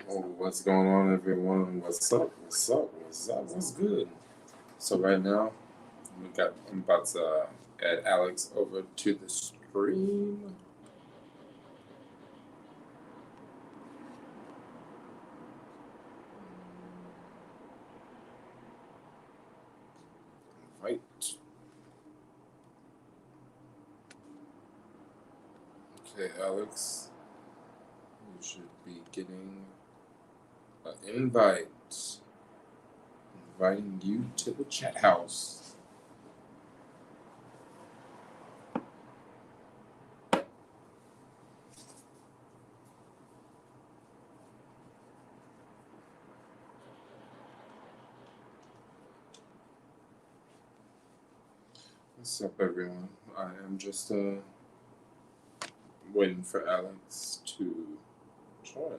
Oh, what's going on, everyone? What's up? What's up? What's up? What's good? So right now, I'm about to add Alex over to the stream. Invite. Okay, Alex, you should be getting an invite. Inviting you to the chat house. What's up, everyone? I am just waiting for Alex to join.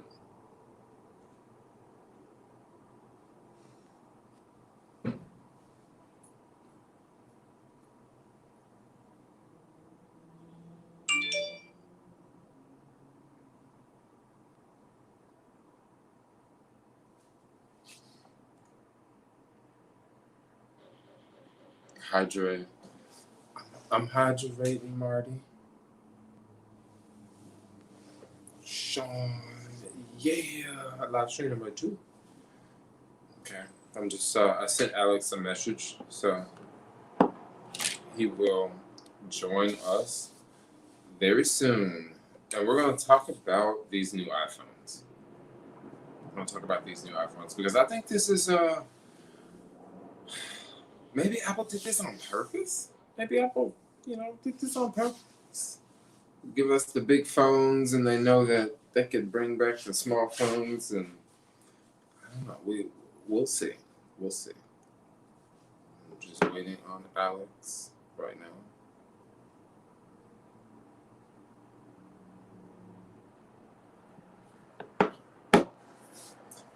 Hydrate. I'm hydrating, Marty. Sean, yeah, live stream number 2. Okay, I'm just I sent Alex a message, so he will join us very soon, and we're gonna talk about these new iPhones. We're gonna talk about these new iPhones because I think this is maybe Apple did this on purpose. Maybe Apple, did this on purpose. Give us the big phones, and they know that they could bring back the small phones, and I don't know. We'll see. We'll see. I'm just waiting on Alex right now.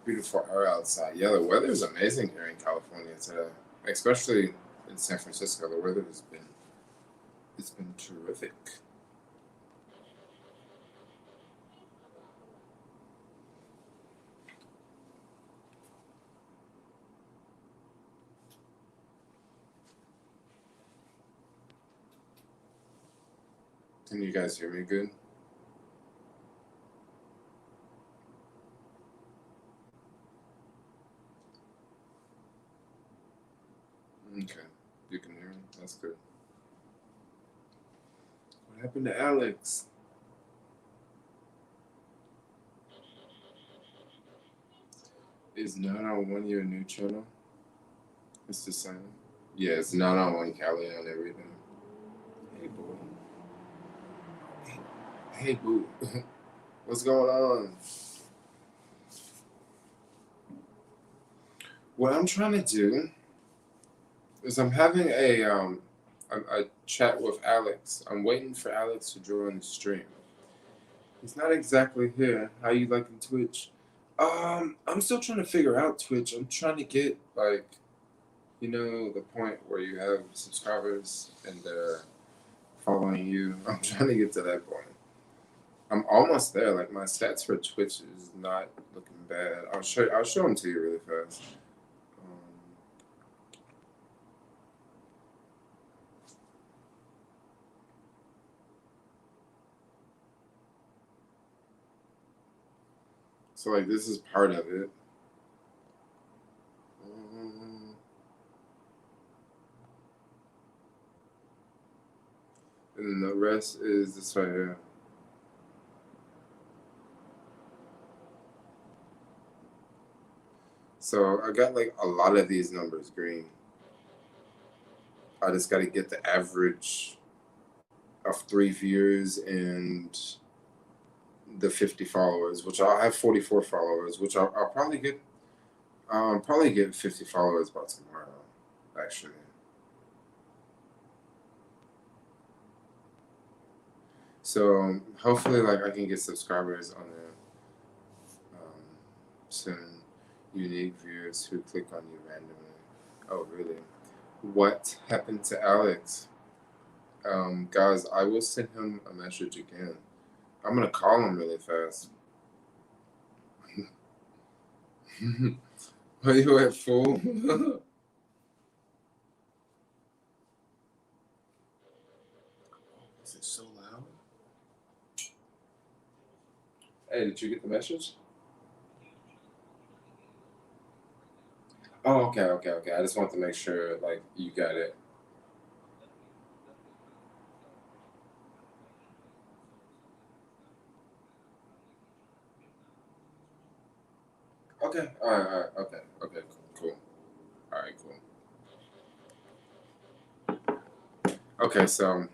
Beautiful air outside. Yeah, the weather is amazing here in California today, especially in San Francisco. The weather has been terrific. Can you guys hear me good? Okay, you can hear me. That's good. What happened to Alex? Is not on one your new channel? It's the same. Yeah, it's not on one Cali on everything. Hey boo. Hey boo. What's going on? What I'm trying to do is I'm having a chat with Alex. I'm waiting for Alex to join the stream. He's not exactly here. How you liking Twitch? I'm still trying to figure out Twitch. I'm trying to get the point where you have subscribers and they're following you. I'm trying to get to that point. I'm almost there. Like my stats for Twitch is not looking bad. I'll show them to you really fast. So like this is part of it. And then the rest is this right here. So I got like a lot of these numbers green. I just got to get the average of 3 viewers and the 50 followers, which I'll have 44 followers, which I'll probably get 50 followers by tomorrow, actually. So hopefully, like I can get subscribers on there soon. Unique viewers who click on you randomly. Oh, really? What happened to Alex? Guys, I will send him a message again. I'm gonna call him really fast. Are you at full? Is it so loud? Hey, did you get the message? Oh, okay. I just want to make sure, like, you got it. Okay. All right. Okay. Cool. All right. Cool. Okay. So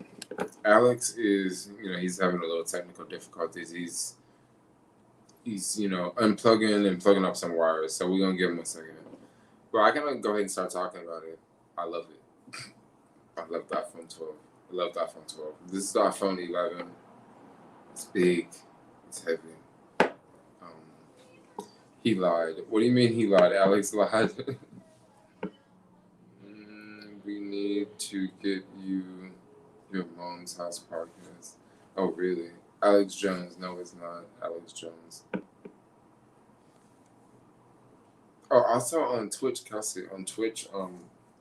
Alex is, he's having a little technical difficulties. He's unplugging and plugging up some wires. So we're gonna give him a second. But I gotta go ahead and start talking about it. I love it. I love the iPhone 12. I love the iPhone 12. This is the iPhone 11. It's big. It's heavy. He lied. What do you mean he lied? Alex lied. We need to get you your mom's house podcast. Oh, really? Alex Jones. No, it's not Alex Jones. Oh, also on Twitch, Kelsey. On Twitch,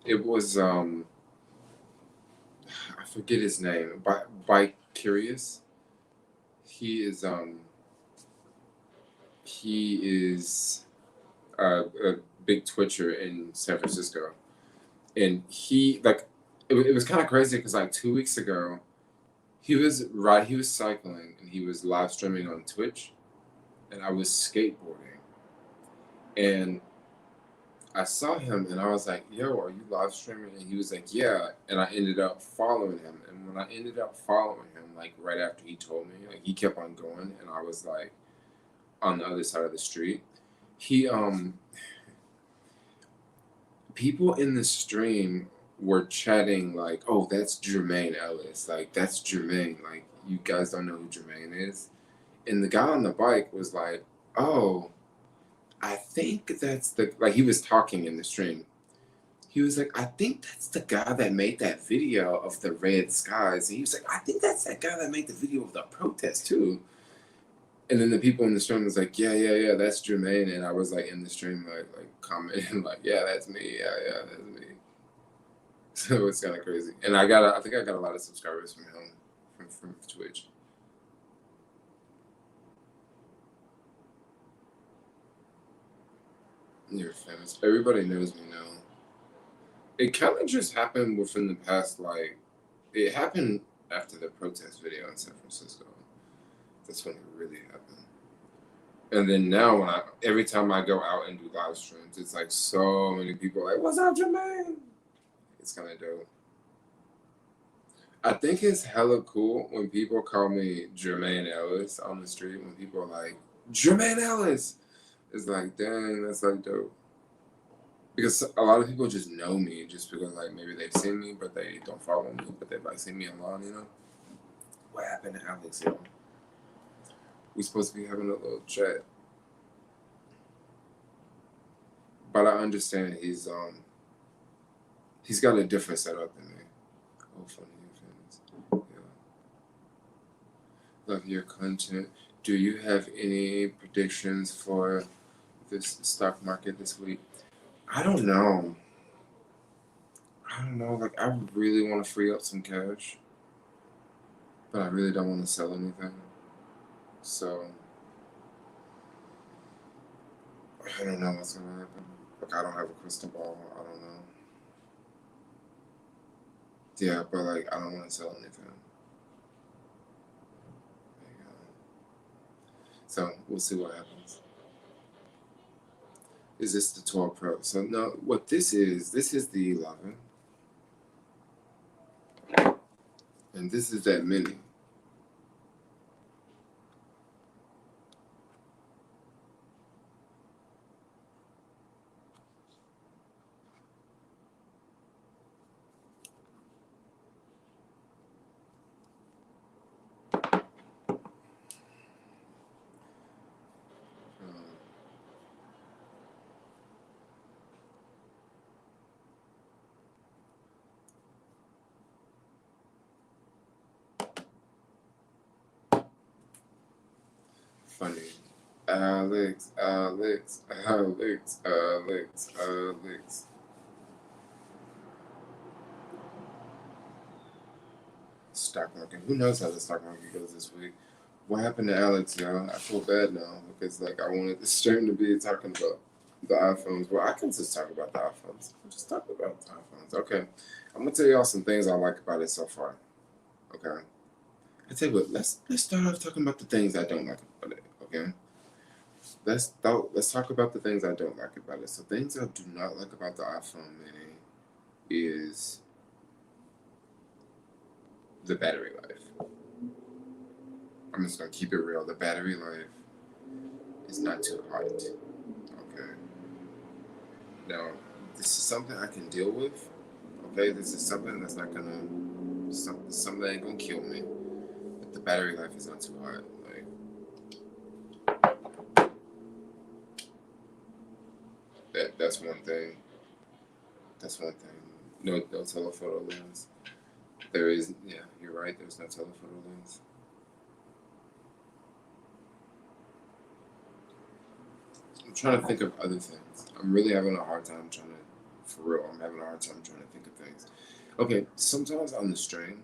it was I forget his name. By Curious. He is he is a big Twitcher in San Francisco, and it was kind of crazy because like 2 weeks ago, he was cycling and he was live streaming on Twitch, and I was skateboarding, and I saw him and I was like, "Yo, are you live streaming?" And he was like, "Yeah," and I ended up following him, and when I ended up following him, like right after he told me, like he kept on going, and I was like on the other side of the street. He People in the stream were chatting like, "Oh, that's Jermaine Ellis. Like, that's Jermaine. Like, you guys don't know who Jermaine is." And the guy on the bike was like, "Oh, I think that's the," like he was talking in the stream. He was like, "I think that's the guy that made that video of the red skies." And he was like, "I think that's that guy that made the video of the protest too." And then the people in the stream was like, yeah, that's Jermaine. And I was like in the stream, like commenting, like, "Yeah, that's me. Yeah, that's me." So it's kind of crazy. And I think I got a lot of subscribers from him, from Twitch. You're famous. Everybody knows me now. It kind of just happened within the past, like, it happened after the protest video in San Francisco. That's when it really happened. And then now, every time I go out and do live streams, it's like so many people are like, "What's up, Jermaine?" It's kind of dope. I think it's hella cool when people call me Jermaine Ellis on the street. When people are like, "Jermaine Ellis," it's like, dang, that's like dope. Because a lot of people just know me just because like maybe they've seen me, but they don't follow me, but they've like seen me online. What happened to Alex, yo? We supposed to be having a little chat, but I understand he's got a different setup than me. Oh, funny things. Yeah. Love your content. Do you have any predictions for this stock market this week? I don't know. Like, I really want to free up some cash, but I really don't want to sell anything. So, I don't know what's going to happen. Like, I don't have a crystal ball. I don't know. Yeah, but, like, I don't want to sell anything. There you go. So, we'll see what happens. Is this the 12 Pro? So, no, what this is the 11. And this is that mini. Funny. Alex, Alex, Alex, Alex, Alex. Stock market. Who knows how the stock market goes this week? What happened to Alex, y'all? I feel bad now because like I wanted the stream to be talking about the iPhones. Well, I can just talk about the iPhones. I'll just talk about the iPhones. Okay. I'm gonna tell y'all some things I like about it so far. Okay. I tell you what, let's start off talking about the things I don't like about it. Okay. Let's talk about the things I don't like about it. So things I do not like about the iPhone Mini is the battery life. I'm just gonna keep it real. The battery life is not too hot. Okay. Now, this is something I can deal with. Okay, this is something that's not gonna something that ain't gonna kill me. But the battery life is not too hot. Like that's one thing. That's one thing. No telephoto lens. There is, yeah, you're right. There's no telephoto lens. I'm trying to think of other things. I'm really having a hard time trying to, for real, I'm having a hard time trying to think of things. Okay, sometimes on the stream,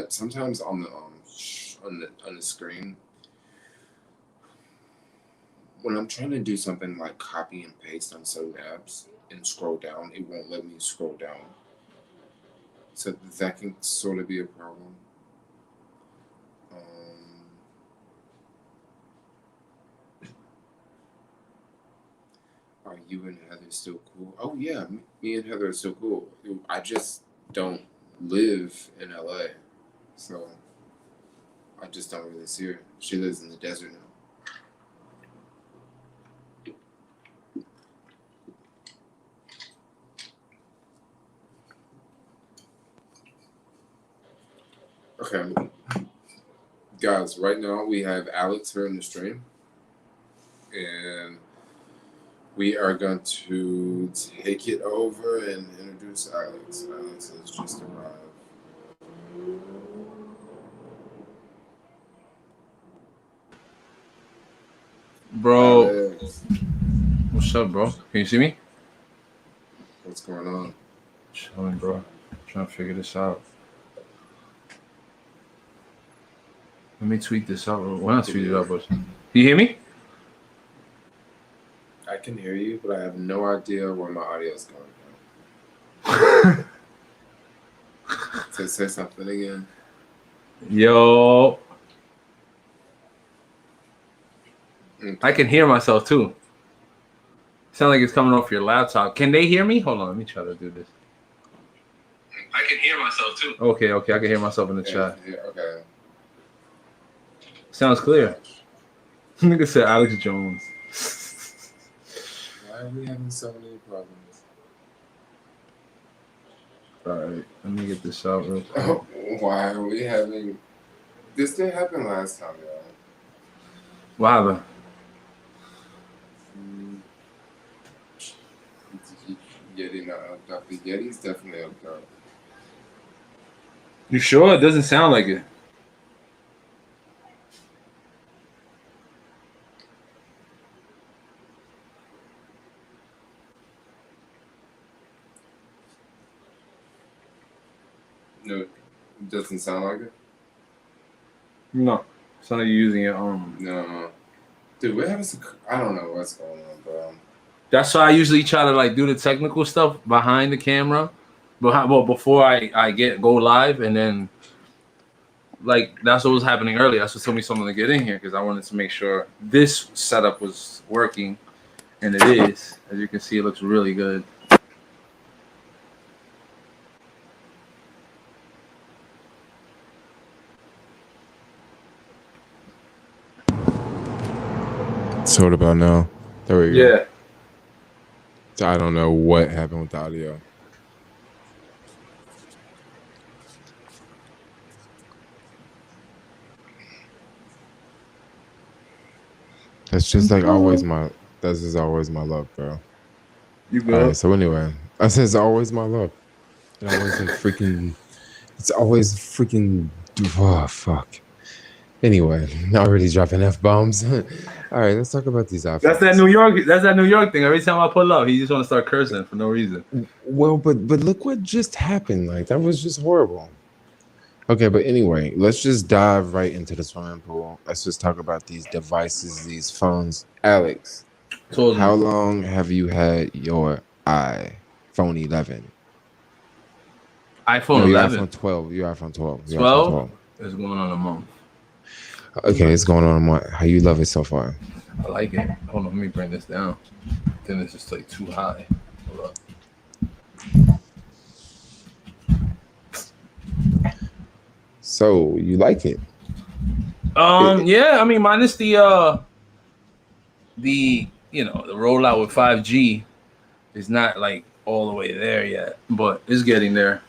sometimes on the screen, when I'm trying to do something like copy and paste on certain apps and scroll down, it won't let me scroll down. So that can sort of be a problem. Are you and Heather still cool? Oh yeah, me and Heather are still cool. I just don't live in LA, so I just don't really see her. She lives in the desert now. Okay, guys, right now we have Alex here in the stream, and we are going to take it over and introduce Alex. Alex has just arrived. Bro, Alex, what's up, bro? Can you see me? what's going on? Chilling, bro. Trying to figure this out. Let me tweet this out. Well, not tweet it out, but can you hear me? I can hear you, but I have no idea where my audio is going from. Say something again. Yo. Okay. I can hear myself too. Sound like it's coming off your laptop. Can they hear me? Hold on, let me try to do this. I can hear myself too. Okay, I can hear myself in the chat. Okay. Sounds clear. Nigga said Alex Jones. Why are we having so many problems? Alright, let me get this out real quick. Why are we having... This didn't happen last time, y'all. What happened? Yeti not hooked up. The Yeti's definitely hooked up. You sure? It doesn't sound like it. No, it doesn't sound like it? No. It's not like you're using it. No. Dude, we're having some... I don't know what's going on, bro. That's why I usually try to like do the technical stuff behind the camera, before I go live, and then like that's what was happening earlier. That's what told me someone to get in here because I wanted to make sure this setup was working, and it is. As you can see, it looks really good. So what about now? There we go. Yeah. I don't know what happened with the audio. That's just like always my... This is always my luck, bro. You good? All right, so anyway, I said it's always my luck. It always like freaking... It's always freaking... Oh, fuck. Anyway, already dropping F-bombs. All right, let's talk about these That's that iPhones. New York. That's that New York thing. Every time I pull up, he just want to start cursing for no reason. Well, but look what just happened. Like that was just horrible. Okay, but anyway, let's just dive right into the swimming pool. Let's just talk about these devices, these phones. Alex, Told how me long have you had your iPhone 11? iPhone No, your 11, iPhone 12. Your iPhone 12. Your iPhone 12 12. is going on a month. Okay, it's going on a month. How you love it so far? I like it. Hold on, let me bring this down. Then it's just like too high. Hold up. So you like it? Yeah, I mean, minus the the rollout with 5G is not like all the way there yet, but it's getting there.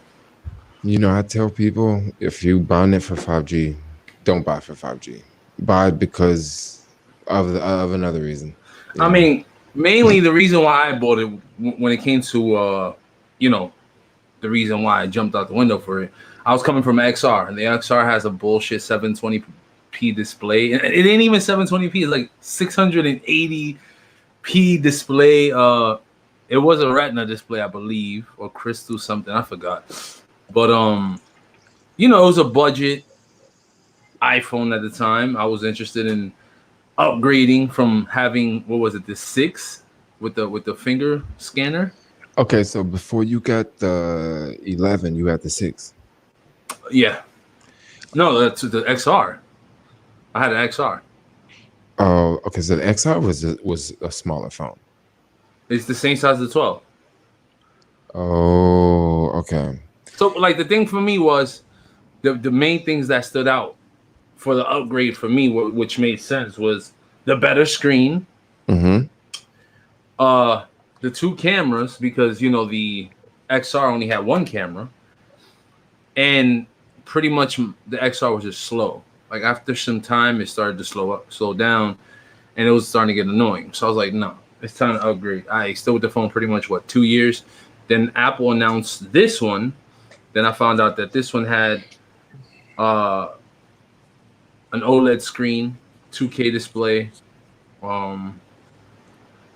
You know, I tell people if you buying it for 5G, don't buy for 5G. Buy it because of another reason. You I know? mean, mainly the reason why I bought it when it came to the reason why I jumped out the window for it. I was coming from XR, and the XR has a bullshit 720p display. And it ain't even 720p; it's like 680p display. It was a Retina display, I believe, or Crystal something. I forgot. But it was a budget iPhone at the time. I was interested in upgrading from having what was it, the 6 with the finger scanner. Okay, so before you got the 11, you had the 6. Yeah, no, that's the XR. I had an XR. Oh, okay. So the XR was a smaller phone. It's the same size as the 12. Oh, okay. So like the thing for me was the main things that stood out for the upgrade for me, which made sense, was the better screen, Mm-hmm. the 2 cameras, because the XR only had 1 camera, and pretty much the XR was just slow. Like after some time, it started to slow down, and it was starting to get annoying. So I was like, no, it's time to upgrade. I still with the phone pretty much 2 years. Then Apple announced this one. Then I found out that this one had an OLED screen, 2K display, and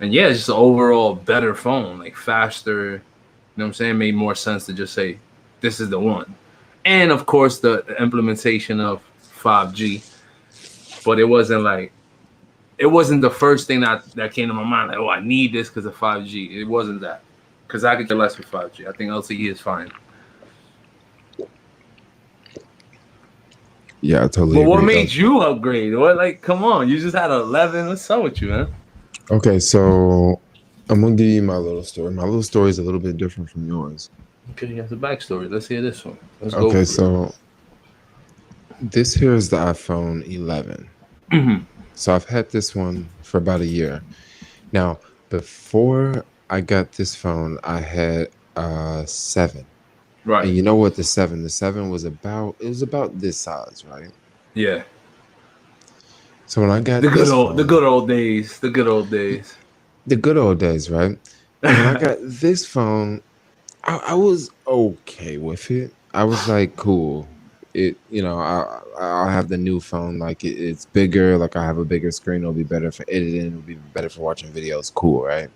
yeah, it's just an overall better phone, like faster. You know what I'm saying? Made more sense to just say this is the one. And of course, the implementation of 5G, but it wasn't the first thing that came to my mind. Like, oh, I need this because of 5G. It wasn't that, because I could get less with 5G. I think LTE is fine. Yeah, I totally But what agree. made you upgrade? What, like, come on, you just had 11. What's up with you, man? Okay, so I'm gonna give you my little story. My little story is a little bit different from yours. Okay, you have the backstory. Let's hear this one. Let's go. Okay, so this here is the iPhone 11. So I've had this one for about a year. Now, before I got this phone, I had 7. Right. And you know what the 7? The 7 was about, it was about this size, right? Yeah. So when I got The this good phone, old days. The good old days. the good old days, right? And when I got this phone, I was okay with it. I was like, cool. I'll have the new phone. Like it's bigger. Like I have a bigger screen. It'll be better for editing. It'll be better for watching videos. Cool, right?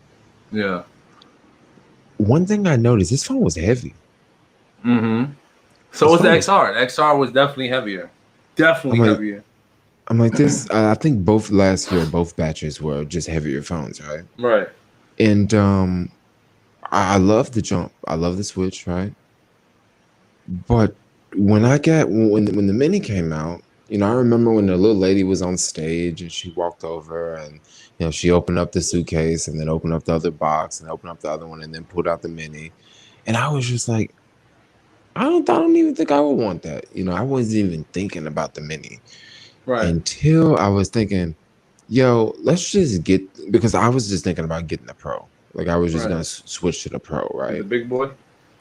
Yeah. One thing I noticed, this phone was heavy. Mm-hmm. So This was the phone XR. The XR was definitely heavier. Definitely I'm like, heavier. I'm like this. I think both last year, both batches were just heavier phones, right? Right. And I love the jump. I love the switch, right? But when the mini came out, I remember when the little lady was on stage and she walked over and she opened up the suitcase and then opened up the other box and opened up the other one and then pulled out the mini. And I was just like, I don't even think I would want that. I wasn't even thinking about the mini Right. until I was thinking, yo, let's just because I was just thinking about getting the Pro. Like I was just gonna switch to the Pro, right? The big boy.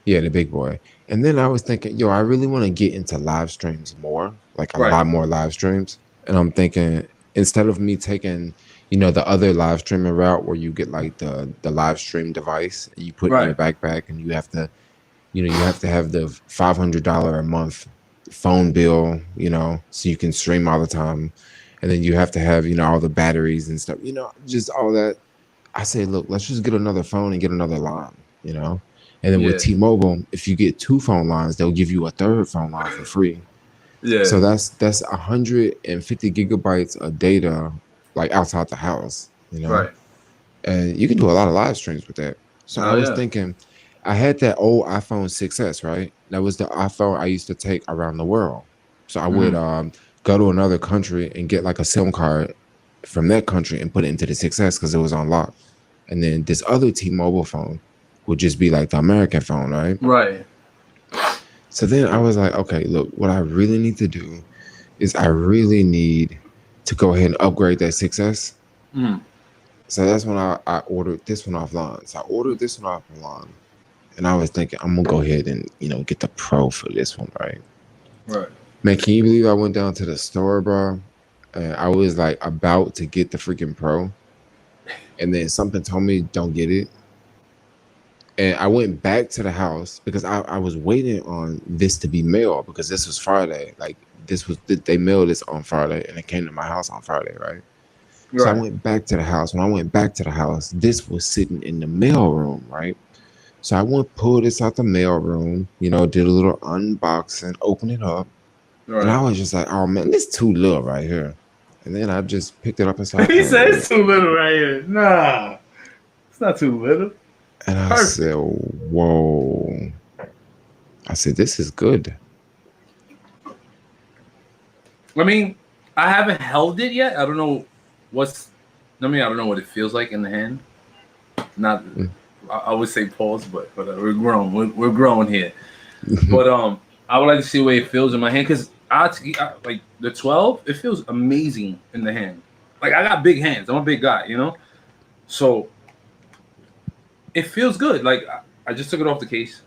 Yeah, the big boy. And then I was thinking, yo, I really want to get into live streams more, like a lot more live streams. And I'm thinking, instead of me taking, the other live streaming route where you get like the live stream device, you put in your backpack and you have to, you have the $500 a month phone bill, so you can stream all the time. And then you have to have, all the batteries and stuff, just all that. I say, look, let's just get another phone and get another line. And then with Yeah. T-Mobile, if you get 2 phone lines, they'll give you a 3rd phone line for free. Yeah. So that's 150 gigabytes of data, like outside the house, Right. and you can do a lot of live streams with that. So I Oh was yeah. thinking, I had that old iPhone 6S, right? That was the iPhone I used to take around the world. So I would go to another country and get like a SIM card from that country and put it into the 6S because it was on lock. And then this other T-Mobile phone would just be like the American phone, right? Right. So then I was like, okay, look, what I really need to do is I really need to go ahead and upgrade that 6S. Mm. So that's when I ordered this one offline. So I ordered this one offline. And I was thinking, I'm gonna go ahead and get the Pro for this one, right? Right. Man, can you believe I went down to the store, bro? And I was like about to get the freaking Pro, and then something told me don't get it. And I went back to the house because I was waiting on this to be mailed because this was Friday. Like they mailed this on Friday, and it came to my house on Friday, right? So I Right. went back to the house. When I went back to the house, this was sitting in the mail room, right? So I went, pull this out the mail room, did a little unboxing, open it up. And I Right. was just like, oh man, this too little right here. And then I just picked it up and started He playing said with it's it. too little right here. Nah, it's not too little. And I Perfect. said, whoa. I said, this is good. I mean, I haven't held it yet. I don't know I don't know what it feels like in the hand. Not, I would say pause, but we're grown. We're grown here. But I would like to see the way it feels in my hand because I like the 12. It feels amazing in the hand. Like I got big hands. I'm a big guy, so it feels good. Like I just took it off the case,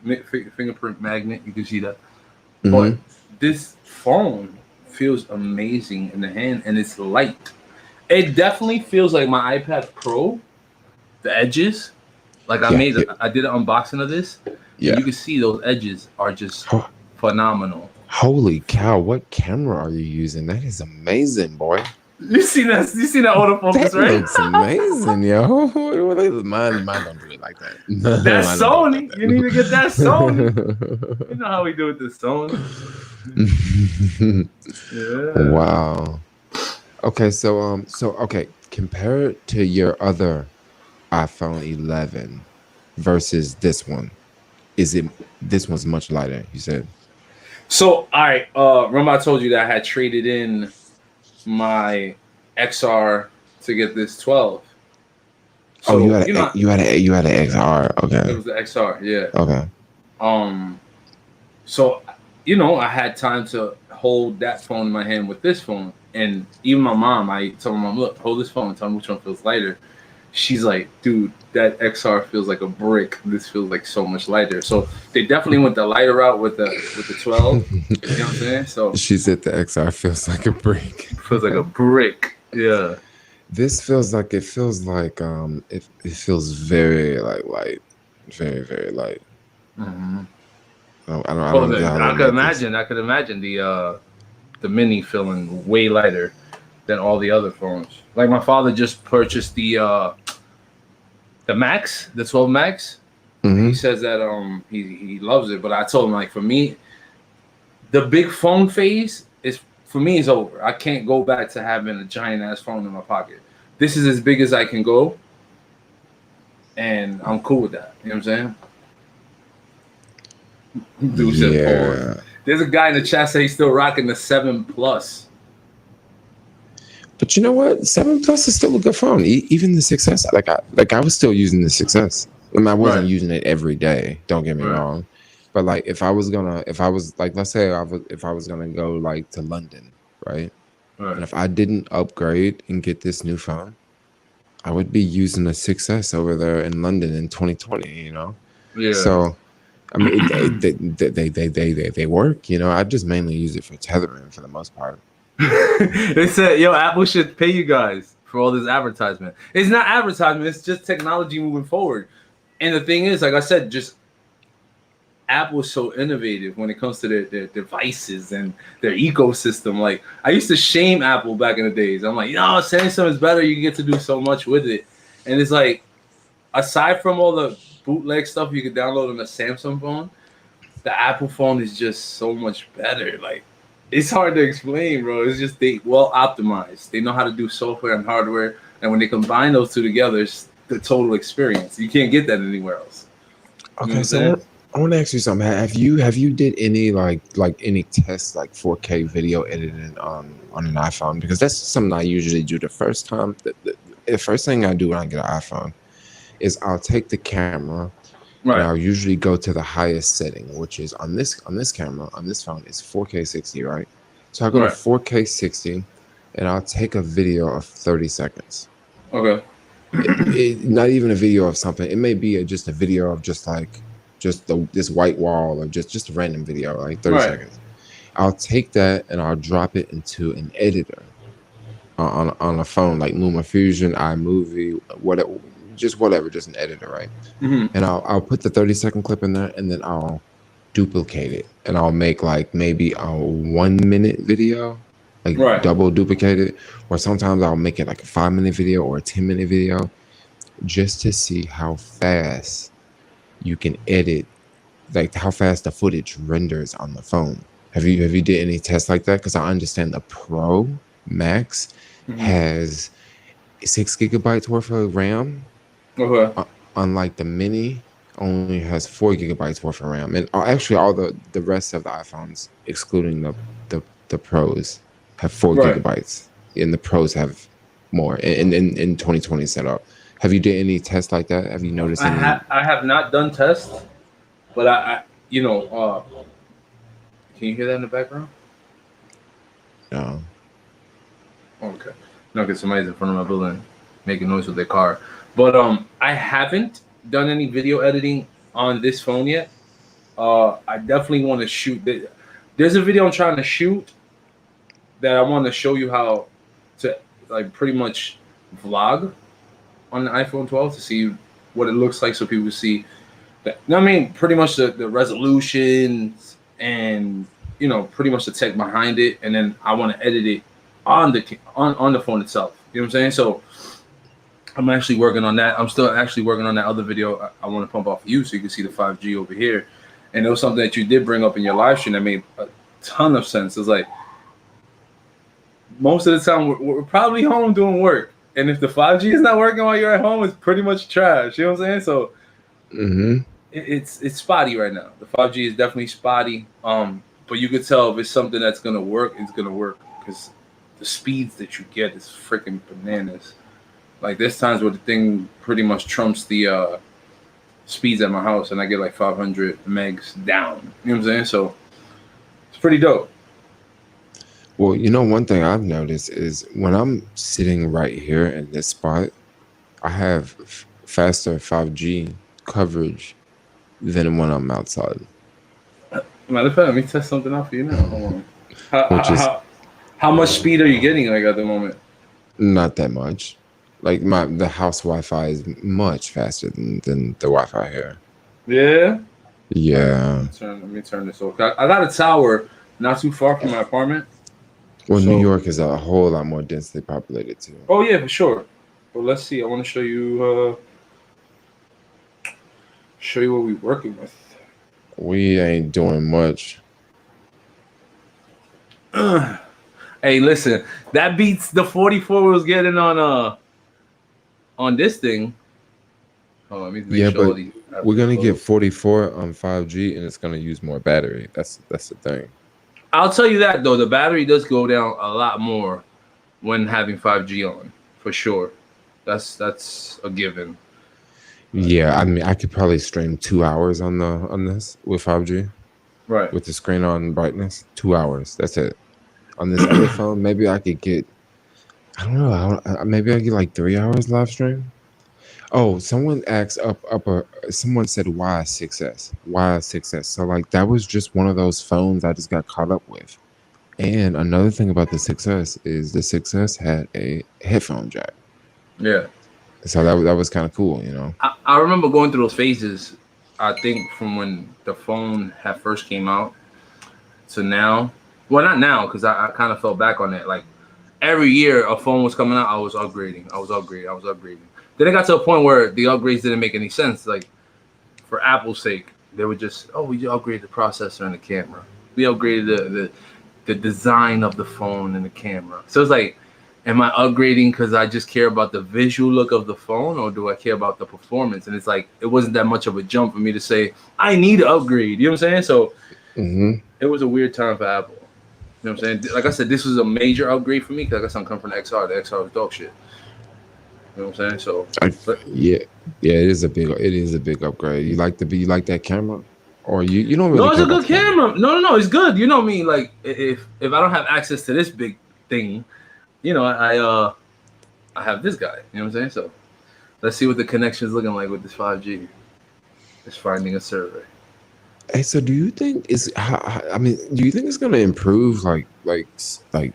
fingerprint magnet. You can see that. But this phone feels amazing in the hand, and it's light. It definitely feels like my iPad Pro. The edges, like I did an unboxing of this. Yeah. And you can see those edges are just phenomenal. Holy cow! What camera are you using? That is amazing, boy. You seen that? You seen that autofocus, That right? looks amazing, yo. Mine don't do it like that. That's Sony. You need to get that Sony. You know how we do with the Sony. Yeah. Wow. Okay, so okay, compare it to your other iPhone 11 versus this one. This one's much lighter, you said? So, all right. Remember I told you that I had traded in my XR to get this 12. So, you had an XR. Okay. It was the XR, yeah. Okay. So, I had time to hold that phone in my hand with this phone. And even my mom, I told my mom, look, hold this phone and tell me which one feels lighter. She's like, dude, that XR feels like a brick. This feels like so much lighter. So they definitely went the lighter route with the 12. You know what I'm saying? So she said the XR feels like a brick. Feels like a brick. Yeah. This feels like it feels very like light, very very light. Mm-hmm. I could imagine the mini feeling way lighter than all the other phones. Like my father just purchased the Max, the 12 Max. Mm-hmm. He says that he loves it, but I told him like for me, the big phone phase is over. I can't go back to having a giant ass phone in my pocket. This is as big as I can go, and I'm cool with that. You know what I'm saying? Dude said pause. There's a guy in the chat say he's still rocking the 7 Plus. But you know what? 7 Plus is still a good phone. Even the 6S, I was still using the 6S. I mean, I wasn't using it every day. Don't get me wrong. But like, if I was let's say if I was gonna go like to London, right? And if I didn't upgrade and get this new phone, I would be using a 6S over there in London in 2020. Yeah. So, I mean, they work. I just mainly use it for tethering for the most part. They said, yo, Apple should pay you guys for all this advertisement. It's not advertisement. It's just technology moving forward. And the thing is, like I said, just Apple's so innovative when it comes to their devices and their ecosystem. Like I used to shame Apple back in the days. I'm like, no, Samsung is better. You get to do so much with it. And it's like, aside from all the bootleg stuff you can download on the Samsung phone, the Apple phone is just so much better. Like it's hard to explain, bro. It's just they well optimized. They know how to do software and hardware, and when they combine those two together, it's the total experience. You can't get that anywhere else. You know Okay, so I want to ask you something. Have you did any like any tests like 4K video editing on an iPhone? Because that's something I usually do the first time. The first thing I do when I get an iPhone is I'll take the camera and I'll usually go to the highest setting, which is on this camera on this phone is 4K 60, right? So I go to 4K 60, and I'll take a video of 30 seconds. Okay. Not even a video of something. It may be just a video of this white wall, or just a random video, like 30 seconds. I'll take that and I'll drop it into an editor on a phone like LumaFusion, iMovie, whatever, just an editor, right? Mm-hmm. And I'll put the 30-second clip in there, and then I'll duplicate it, and I'll make like maybe a 1-minute video, like double duplicate it, or sometimes I'll make it like a 5-minute video or a 10-minute video, just to see how fast you can edit, like how fast the footage renders on the phone. Have you did any tests like that? Because I understand the Pro Max has 6 gigabytes worth of RAM. Okay. Unlike the Mini, only has 4 gigabytes worth of RAM, and actually all the rest of the iPhones, excluding the Pros, have 4 gigabytes, and the Pros have more in 2020 setup. Have you did any tests like that? Have you noticed any? I have not done tests, but I can you hear that in the background? No. Okay. No, because somebody's in front of my building making noise with their car. But I haven't done any video editing on this phone yet. I definitely want to shoot. There's a video I'm trying to shoot that I want to show you how to like pretty much vlog on the iPhone 12 to see what it looks like, so people see that. I mean, pretty much the resolutions and pretty much the tech behind it, and then I want to edit it on the phone itself. You know what I'm saying? So I'm actually working on that. I'm still actually working on that other video I want to pump off of you, so you can see the 5G over here. And it was something that you did bring up in your live stream that made a ton of sense. It's like most of the time we're probably home doing work, and if the 5G is not working while you're at home, it's pretty much trash. You know what I'm saying? So it's spotty right now. The 5G is definitely spotty. But you could tell if it's something that's gonna work, it's gonna work, because the speeds that you get is freaking bananas. Like there's times where the thing pretty much trumps the speeds at my house, and I get like 500 megs down. You know what I'm saying? So it's pretty dope. Well, one thing I've noticed is when I'm sitting right here in this spot, I have faster 5G coverage than when I'm outside. Matter of fact, let me test something out for you now. Hold on. How much speed are you getting like at the moment? Not that much. Like the house Wi-Fi is much faster than the Wi-Fi here. Yeah. Yeah. Let me turn this off. I got a tower not too far from my apartment. Well, New York is a whole lot more densely populated too. Oh yeah, for sure. But let's see. I want to show you what we're working with. We ain't doing much. Hey, listen, that beats the 44 we was getting on this thing. Hold on, let me make sure but we're gonna get 44 on 5G, and it's gonna use more battery. That's the thing. I'll tell you that though, the battery does go down a lot more when having 5G on, for sure. That's a given. Yeah, I mean, I could probably stream 2 hours on this with 5G. Right. With the screen on brightness, 2 hours. That's it. On this other phone, maybe I could get, I don't know, maybe I get like 3 hours live stream. Oh, someone asked someone said why 6S? Why 6S? So like that was just one of those phones I just got caught up with. And another thing about the 6S is the 6S had a headphone jack. Yeah. So that was kind of cool, I remember going through those phases I think from when the phone had first came out to now. Well, not now because I kind of fell back on it. Like every year a phone was coming out, I was upgrading. I was upgrading. I was upgrading. Then it got to a point where the upgrades didn't make any sense. Like for Apple's sake, they would just, oh, we upgraded the processor and the camera. We upgraded the design of the phone and the camera. So it's like, am I upgrading because I just care about the visual look of the phone, or do I care about the performance? And it's like it wasn't that much of a jump for me to say I need to upgrade. You know what I'm saying? So it was a weird time for Apple. You know what I'm saying? Like I said, this was a major upgrade for me because I got something come from the XR. The XR was dog shit. You know what I'm saying? So, yeah, it is a big upgrade. You like that camera, or you don't really? No, it's care a about good camera. No, it's good. You know me. Like if I don't have access to this big thing, you know, I have this guy. You know what I'm saying? So let's see what the connection is looking like with this 5G. It's finding a survey. Hey, so do you think do you think it's gonna improve like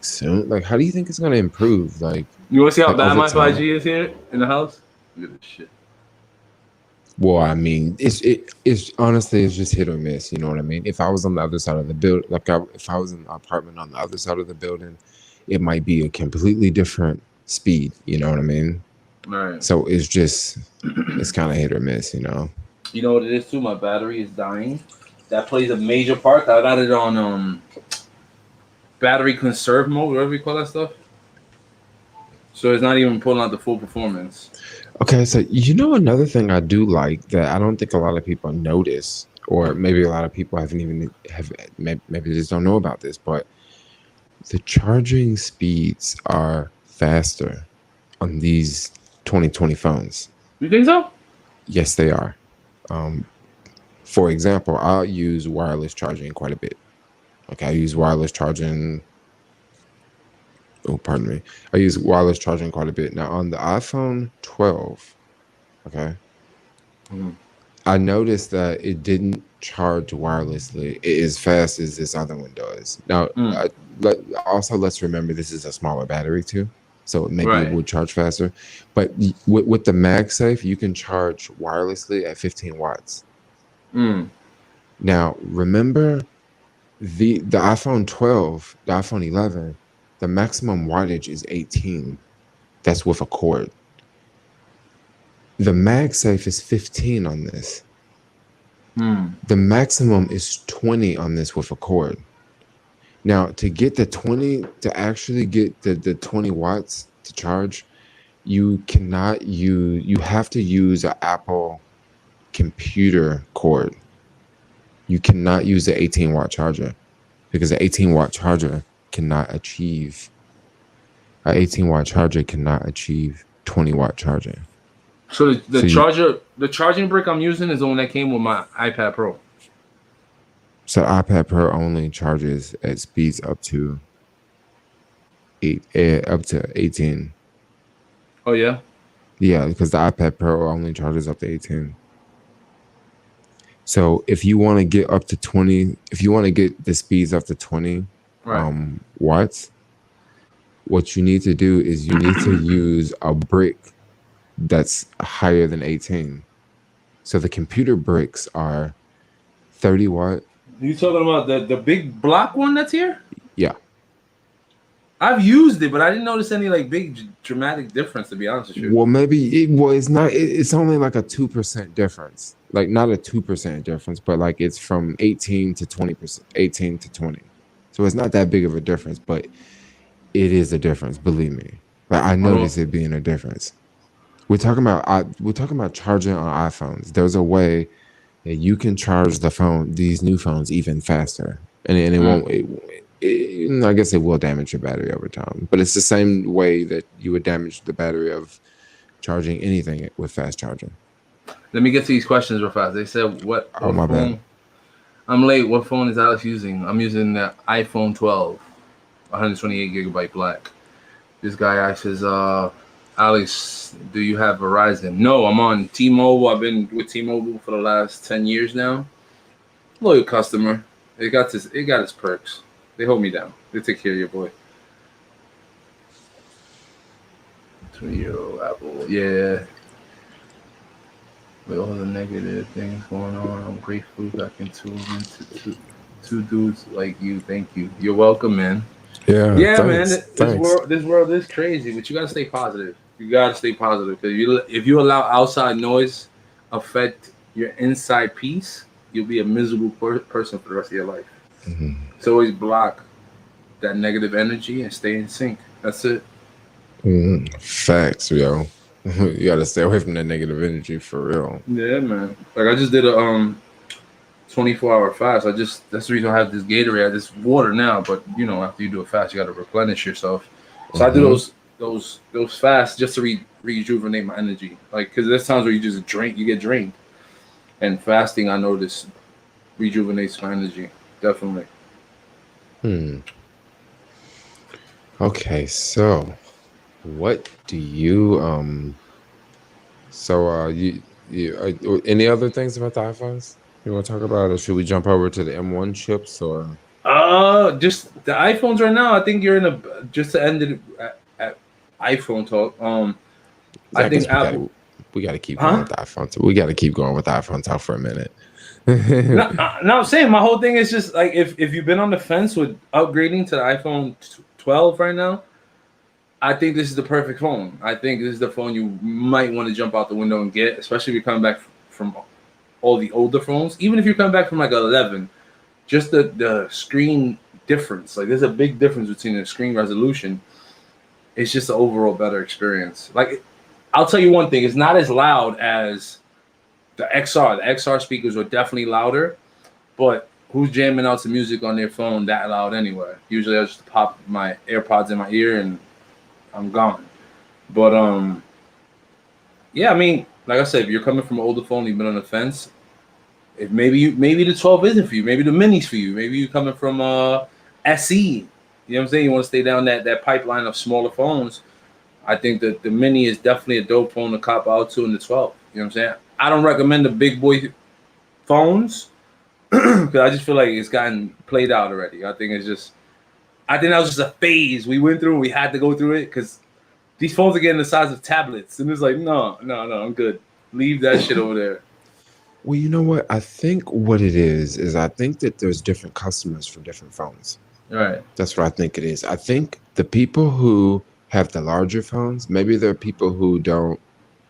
soon? Like, how do you think it's gonna improve? Like, You want to see how like bad over my time? 5G is here in the house? Look at this shit. Well, I mean, it's honestly it's just hit or miss. You know what I mean? If I was on the other side of the build, if I was in an apartment on the other side of the building, it might be a completely different speed. You know what I mean? All right. So it's kind of hit or miss. You know? You know what it is too? My battery is dying. That plays a major part. I got it on battery conserve mode, whatever you call that stuff. So it's not even pulling out the full performance. Okay, so another thing I do like that I don't think a lot of people notice, or maybe a lot of people maybe just don't know about this, but the charging speeds are faster on these 2020 phones. You think so? Yes, they are. For example, I'll use wireless charging quite a bit. Okay, I use wireless charging. Oh, pardon me. I use wireless charging quite a bit. Now on the iPhone 12, okay, I noticed that it didn't charge wirelessly as fast as this other one does. Now, let's remember this is a smaller battery too, so maybe it Right. would charge faster. But with the MagSafe, you can charge wirelessly at 15 watts. Now, remember the iPhone 12, the iPhone 11, the maximum wattage is 18. That's with a cord. The MagSafe is 15 on this. The maximum is 20 on this with a cord. Now, to get the 20, to actually get the 20 watts to charge, you have to use an Apple computer cord. You cannot use the 18-watt charger because the 18-watt charger cannot achieve 20-watt charging. So the charging brick I'm using is the one that came with my iPad Pro. So iPad Pro only charges at speeds up to 18. Oh yeah. Yeah, because the iPad Pro only charges up to 18. So if you want to get up to 20, if you want to get the speeds up to 20 watts, what you need to do is you need to use a brick that's higher than 18. So the computer bricks are 30 watt. You talking about the big block one that's here? Yeah. I've used it, but I didn't notice any like big dramatic difference, to be honest with you. Well, maybe it's not. It's only like a 2% difference. Like not a 2% difference, but like it's from 18 to 20%, 18 to 20. So it's not that big of a difference, but it is a difference. Believe me. Like I noticed it being a difference. We're talking about charging on iPhones. There's a way that you can charge these new phones even faster, and it won't. I guess it will damage your battery over time, but it's the same way that you would damage the battery of charging anything with fast charging. Let me get to these questions real fast. They said, what My phone? bad. I'm late. What phone is Alex using? I'm using the iPhone 12, 128 gigabyte black. This guy asks, Alex, do you have Verizon? No, I'm on T-Mobile. I've been with T-Mobile for the last 10 years now. Loyal customer. It got its perks. They hold me down. They take care of your boy. 20-year-old Apple. Yeah. with all the negative things going on, I'm grateful that I can tune into two dudes like you. Thank you. You're welcome, man. Yeah, Yeah, man. thanks. This Thanks. world is crazy, but you gotta stay positive. You gotta stay positive because if you allow outside noise affect your inside peace, you'll be a miserable person for the rest of your life. Mhm. So always block that negative energy and stay in sync. That's it. Facts, yo. You gotta stay away from that negative energy for real. Yeah, man. Like I just did a 24-hour fast. That's the reason I have this Gatorade. I have this water now, but you know, after you do a fast, you got to replenish yourself. So I do those fasts just to rejuvenate my energy. Like, because there's times where you just drink, you get drained, and fasting I notice rejuvenates my energy. Definitely. Hmm. Okay, so what do you any other things about the iPhones you want to talk about, or should we jump over to the M1 chips or Just the iPhones right now. I think you're in a just to end it at iPhone talk. I I think guess Apple. we gotta keep going Huh? with the iPhone. We gotta keep going with the iPhone talk for a minute. No, no, I'm saying my whole thing is just like if you've been on the fence with upgrading to the iPhone 12 right now, I think this is the perfect phone. I think this is the phone you might want to jump out the window and get, especially if you're coming back from all the older phones. Even if you're coming back from like 11, just the screen difference. Like there's a big difference between the screen resolution. It's just an overall better experience. Like I'll tell you one thing: it's not as loud as the XR. The XR speakers were definitely louder, but who's jamming out some music on their phone that loud anyway? Usually I just pop my AirPods in my ear and I'm gone. But yeah, I mean, like I said, if you're coming from an older phone, you've been on the fence. If maybe the 12 isn't for you, maybe the mini's for you. Maybe you're coming from SE. You know what I'm saying? You want to stay down that pipeline of smaller phones. I think that the mini is definitely a dope phone to cop out to in the 12. You know what I'm saying? I don't recommend the big boy phones because I just feel like it's gotten played out already. I think that was just a phase we went through. We had to go through it because these phones are getting the size of tablets, and it's like, no, I'm good. Leave that shit over there. Well, you know what? I think what it is I think that there's different customers for different phones. All right. That's what I think it is. I think the people who have the larger phones, maybe they're people who don't,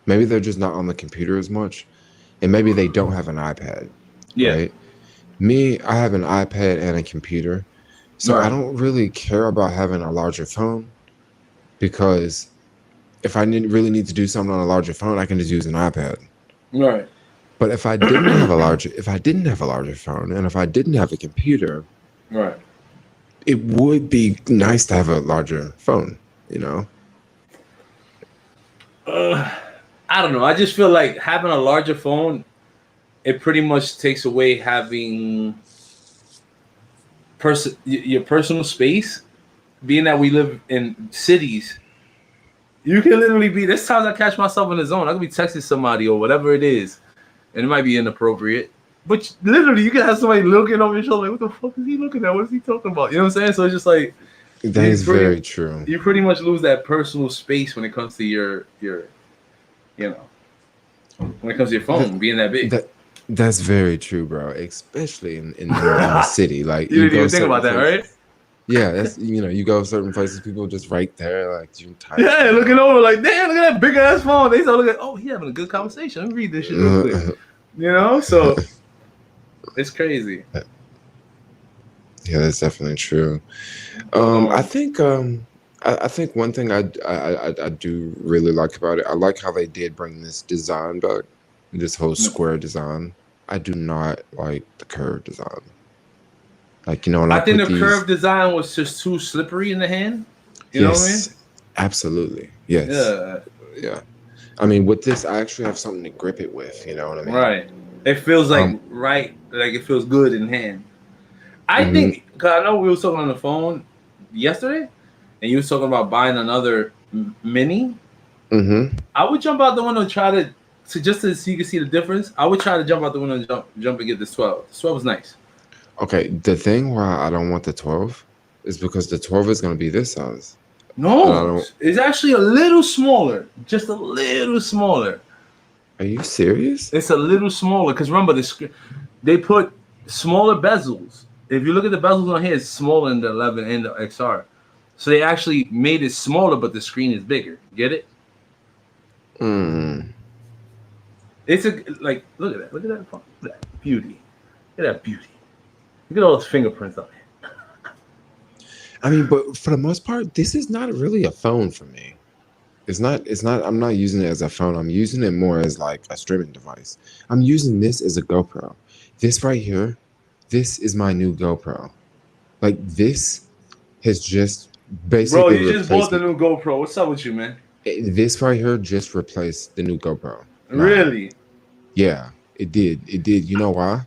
maybe they're just not on the computer as much, and maybe they don't have an iPad. Yeah. Right? Me, I have an iPad and a computer, so Right. I don't really care about having a larger phone because if I really need to do something on a larger phone, I can just use an iPad. Right. But if I didn't have a larger phone and if I didn't have a computer, Right. it would be nice to have a larger phone, you know? I don't know. I just feel like having a larger phone, it pretty much takes away having your personal space. Being that we live in cities, you can literally be. There's times I catch myself in the zone. I could be texting somebody or whatever it is, and it might be inappropriate. But literally, you can have somebody looking over your shoulder, like, what the fuck is he looking at? What is he talking about? You know what I'm saying? So it's just like That is very true. You pretty much lose that personal space when it comes to your when it comes to your phone being that big. That's very true, bro. Especially in the city. Like you didn't even think about that, right? Yeah, that's you go certain places, people just right there, like you're tired. Yeah, looking over like, damn, look at that big ass phone. They start looking, oh, he having a good conversation. Let me read this shit real quick. So it's crazy. Yeah, that's definitely true. I think one thing I do really like about it, I like how they did bring this design back, this whole square design. I do not like the curved design. Like, when I think the curved design was just too slippery in the hand. You know what I mean? Absolutely. Yes. Yeah. I mean, with this, I actually have something to grip it with. You know what I mean? Right. It feels like like it feels good in hand. I think, because I know we were talking on the phone yesterday, and you were talking about buying another mini. Mm-hmm. I would jump out the window and try to so you can see the difference. I would try to jump out the window and jump and get this 12. This 12 is nice. Okay, the thing why I don't want the 12 is because the 12 is going to be this size. No, it's actually a little smaller, just a little smaller. Are you serious? It's a little smaller because remember they put smaller bezels. If you look at the bezels on here, it's smaller than the 11 and the XR. So they actually made it smaller, but the screen is bigger. Get it? It's like look at that. Look at that. Look at that beauty. Look at that beauty. Look at all those fingerprints on it. I mean, but for the most part, this is not really a phone for me. It's not. I'm not using it as a phone. I'm using it more as like a streaming device. I'm using this as a GoPro. This right here, this is my new GoPro. Like this has just basically. Bro, you just bought the new GoPro. What's up with you, man? This right here just replaced the new GoPro. Really? Yeah, it did. It did. You know why?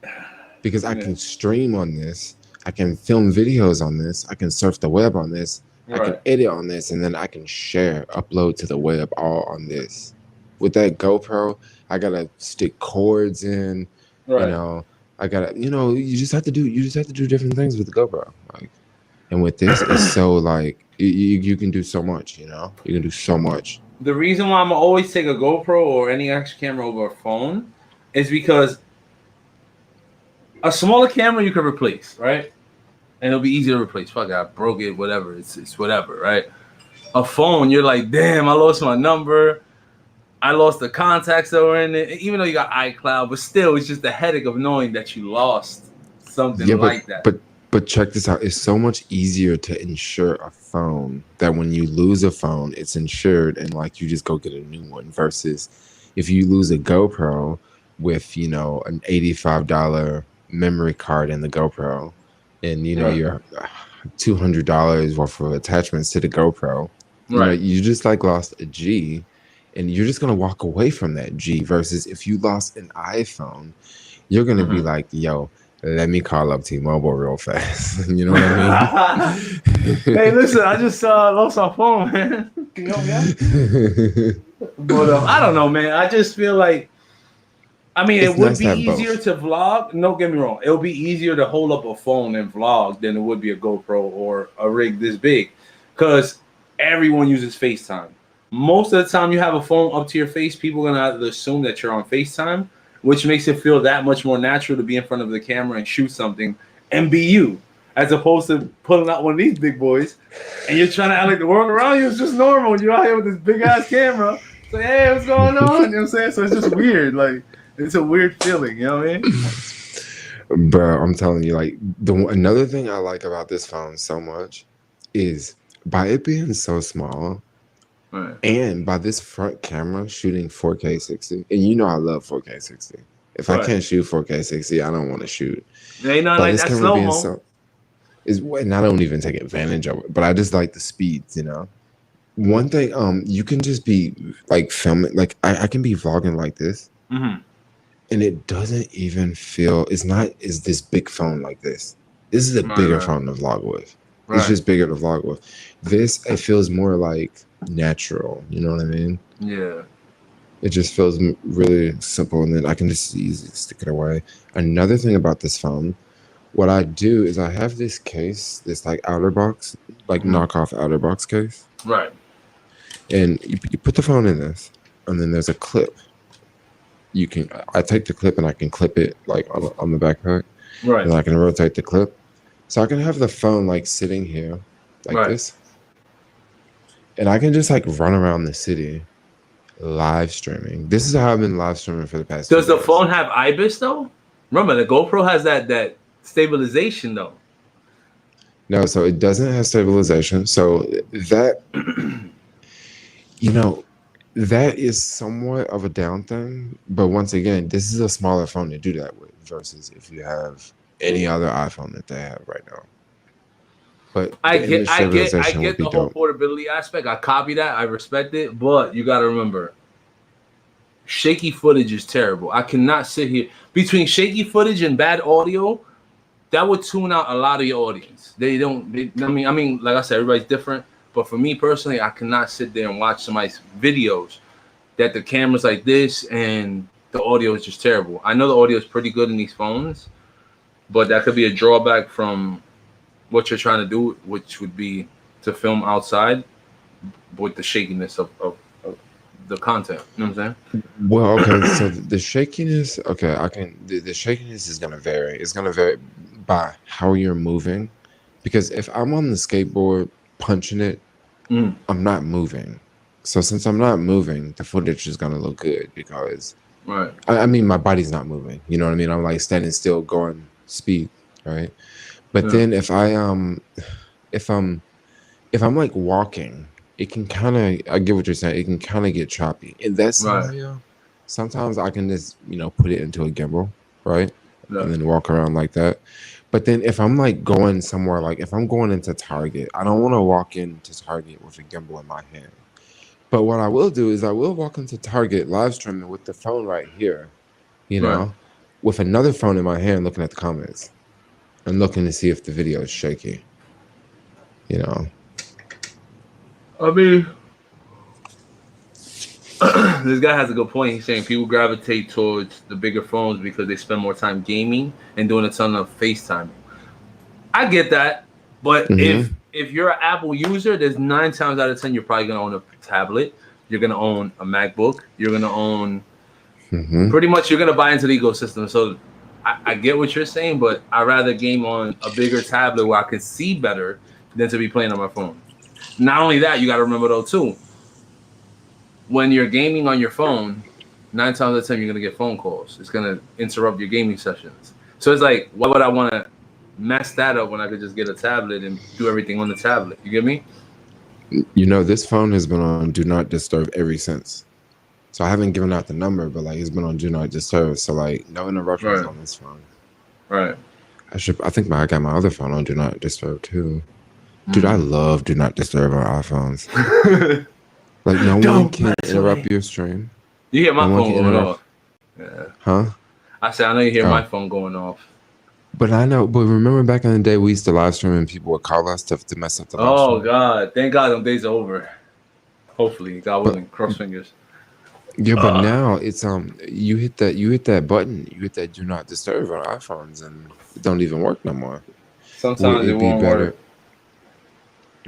Because I can stream on this. I can film videos on this. I can surf the web on this. Right. I can edit on this, and then I can upload to the web all on this. With that GoPro, I gotta stick cords in. Right. You know, I gotta. You know, you just have to do different things with the GoPro. Like, and with this, it's so like you can do so much. You know, you can do so much. The reason why I'm gonna always take a GoPro or any action camera over a phone is because a smaller camera you can replace, right? And it'll be easy to replace. Fuck, I broke it, whatever. It's whatever, right? A phone, you're like, damn, I lost my number. I lost the contacts that were in it. Even though you got iCloud, but still, it's just the headache of knowing that you lost something like that. But check this out. It's so much easier to insure a phone that when you lose a phone, it's insured and like you just go get a new one versus if you lose a GoPro with, you know, an $85 memory card in the GoPro and, you know, your $200 worth of attachments to the GoPro, you know, you just like lost a G and you're just going to walk away from that G versus if you lost an iPhone, you're going to be like, yo, let me call up T-Mobile real fast. You know what I mean? Hey, listen, I just lost my phone, man. Can you help me out? But I don't know, man. I just feel like, I mean, it would be easier to vlog. Don't get me wrong. It would be easier to hold up a phone and vlog than it would be a GoPro or a rig this big because everyone uses FaceTime. Most of the time you have a phone up to your face, people are going to assume that you're on FaceTime, which makes it feel that much more natural to be in front of the camera and shoot something and be you, as opposed to pulling out one of these big boys and you're trying to act like the world around you is just normal. You're out here with this big ass camera. It's like, hey, what's going on? You know what I'm saying? So it's just weird. Like, it's a weird feeling. You know what I mean? Bro, I'm telling you, like, another thing I like about this phone so much is by it being so small, and by this front camera shooting 4K 60, and you know I love 4K 60. If I can't shoot 4K 60, I don't want to shoot. Ain't nothing like that slow-mo. And I don't even take advantage of it, but I just like the speeds, you know. One thing, you can just be like filming, like I can be vlogging like this, and it doesn't even feel. It's not. Is this big phone like this? This is a bigger phone to vlog with. It's just bigger to vlog with. This, it feels more like natural. You know what I mean? Yeah. It just feels really simple, and then I can just easily stick it away. Another thing about this phone, what I do is I have this case, this like outer box, like knockoff outer box case. Right. And you put the phone in this, and then there's a clip. I take the clip and I can clip it like on the backpack. Right. And I can rotate the clip. So I can have the phone like sitting here like this. And I can just like run around the city live streaming. This is how I've been live streaming for the past 2 Does the phone have IBIS though? Remember, the GoPro has that stabilization though. No, so it doesn't have stabilization. So that, you know, that is somewhat of a down thing. But once again, this is a smaller phone to do that with versus if you have any other iPhone that they have right now. But I get the whole portability aspect. I copy that. I respect it. But you got to remember, shaky footage is terrible. I cannot sit here between shaky footage and bad audio. That would tune out a lot of your audience. I mean, like I said, everybody's different. But for me personally, I cannot sit there and watch somebody's videos that the camera's like this and the audio is just terrible. I know the audio is pretty good in these phones, but that could be a drawback from what you're trying to do, which would be to film outside with the shakiness of the content. You know what I'm saying? Well, okay, so the shakiness, okay, the shakiness is gonna vary. It's gonna vary by how you're moving, because if I'm on the skateboard punching it, Mm, I'm not moving. So since I'm not moving, the footage is gonna look good because right. I mean my body's not moving. You know what I mean? I'm like standing still, going speed, right? But Yeah. then if I'm if I'm like walking, it can kind of, I get what you're saying. It can kind of get choppy. In that Right. scenario, sometimes I can just, put it into a gimbal, right? Yeah. And then walk around like that. But then if I'm like going somewhere, like if I'm going into Target, I don't want to walk into Target with a gimbal in my hand. But what I will do is I will walk into Target live streaming with the phone right here, you Right. know, with another phone in my hand looking at the comments and looking to see if the video is shaky, you know. I mean, this guy has a good point. He's saying people gravitate towards the bigger phones because they spend more time gaming and doing a ton of FaceTiming. I get that, but Mm-hmm. if you're an Apple user, there's 9 times out of 10 you're probably gonna own a tablet. You're gonna own a MacBook. You're gonna own Mm-hmm. pretty much. You're gonna buy into the ecosystem. So I get what you're saying, but I rather game on a bigger tablet where I can see better than to be playing on my phone. Not only that, you got to remember though too, when you're gaming on your phone, 9 times out of 10 you're gonna get phone calls. It's gonna interrupt your gaming sessions. So it's like, why would I want to mess that up when I could just get a tablet and do everything on the tablet? You get me? This phone has been on Do Not Disturb ever since. So I haven't given out the number, but like it's been on Do Not Disturb. So like no interruptions Right. on this phone. Right. I think I got my other phone on Do Not Disturb too. Dude, I love Do Not Disturb on iPhones. Like no one can interrupt your stream. You hear my No one phone can going interrupt. off. Yeah. Huh? I said, I know you hear Oh. my phone going off. But remember back in the day we used to live stream and people would call us to mess up the live Oh stream? God! Thank God, them days are over. Hopefully, God But willing. Cross fingers. yeah, but now it's you hit that button, you hit that Do Not Disturb on iPhones and it don't even work no more. Would Sometimes it it be won't better? work.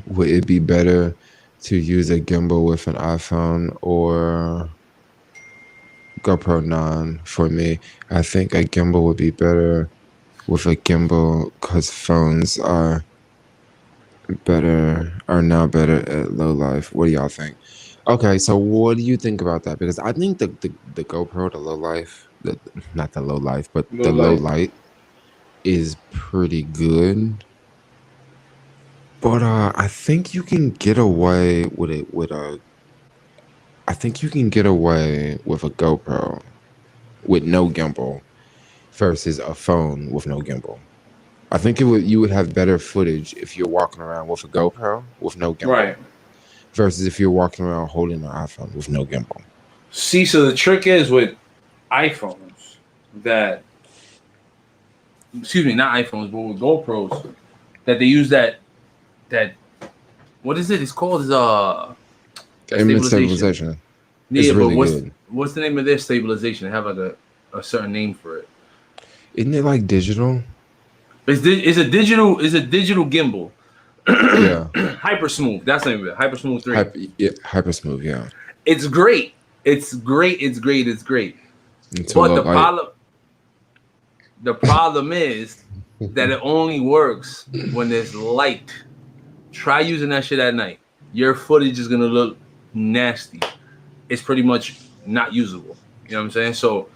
Would it be better to use a gimbal with an iPhone or GoPro 9 for me? I think a gimbal would be better with a gimbal because phones are now better at low life. What do y'all think? Okay, so what do you think about that? Because I think the GoPro, the low life, not the low life, but Low the low light. light is pretty good. But I think you can get away with it I think you can get away with a GoPro with no gimbal versus a phone with no gimbal. I think you would have better footage if you're walking around with a GoPro with no gimbal Right. versus if you're walking around holding an iPhone with no gimbal. See, so the trick is with iPhones that, excuse me, not iPhones, but with GoPros, that they use that what is it? It's called Image stabilization. stabilization is Yeah, but really good. what's the name of their stabilization? They have like a certain name for it. Isn't it like digital? It's a digital gimbal. Yeah. Hyper Smooth. That's the name of it. Hyper Smooth 3. Hyper smooth, yeah. It's great. It's great. It's great. It's great. Until But the problem is that it only works when there's light. Try using that shit at night. Your footage is gonna look nasty. It's pretty much not usable. You know what I'm saying? So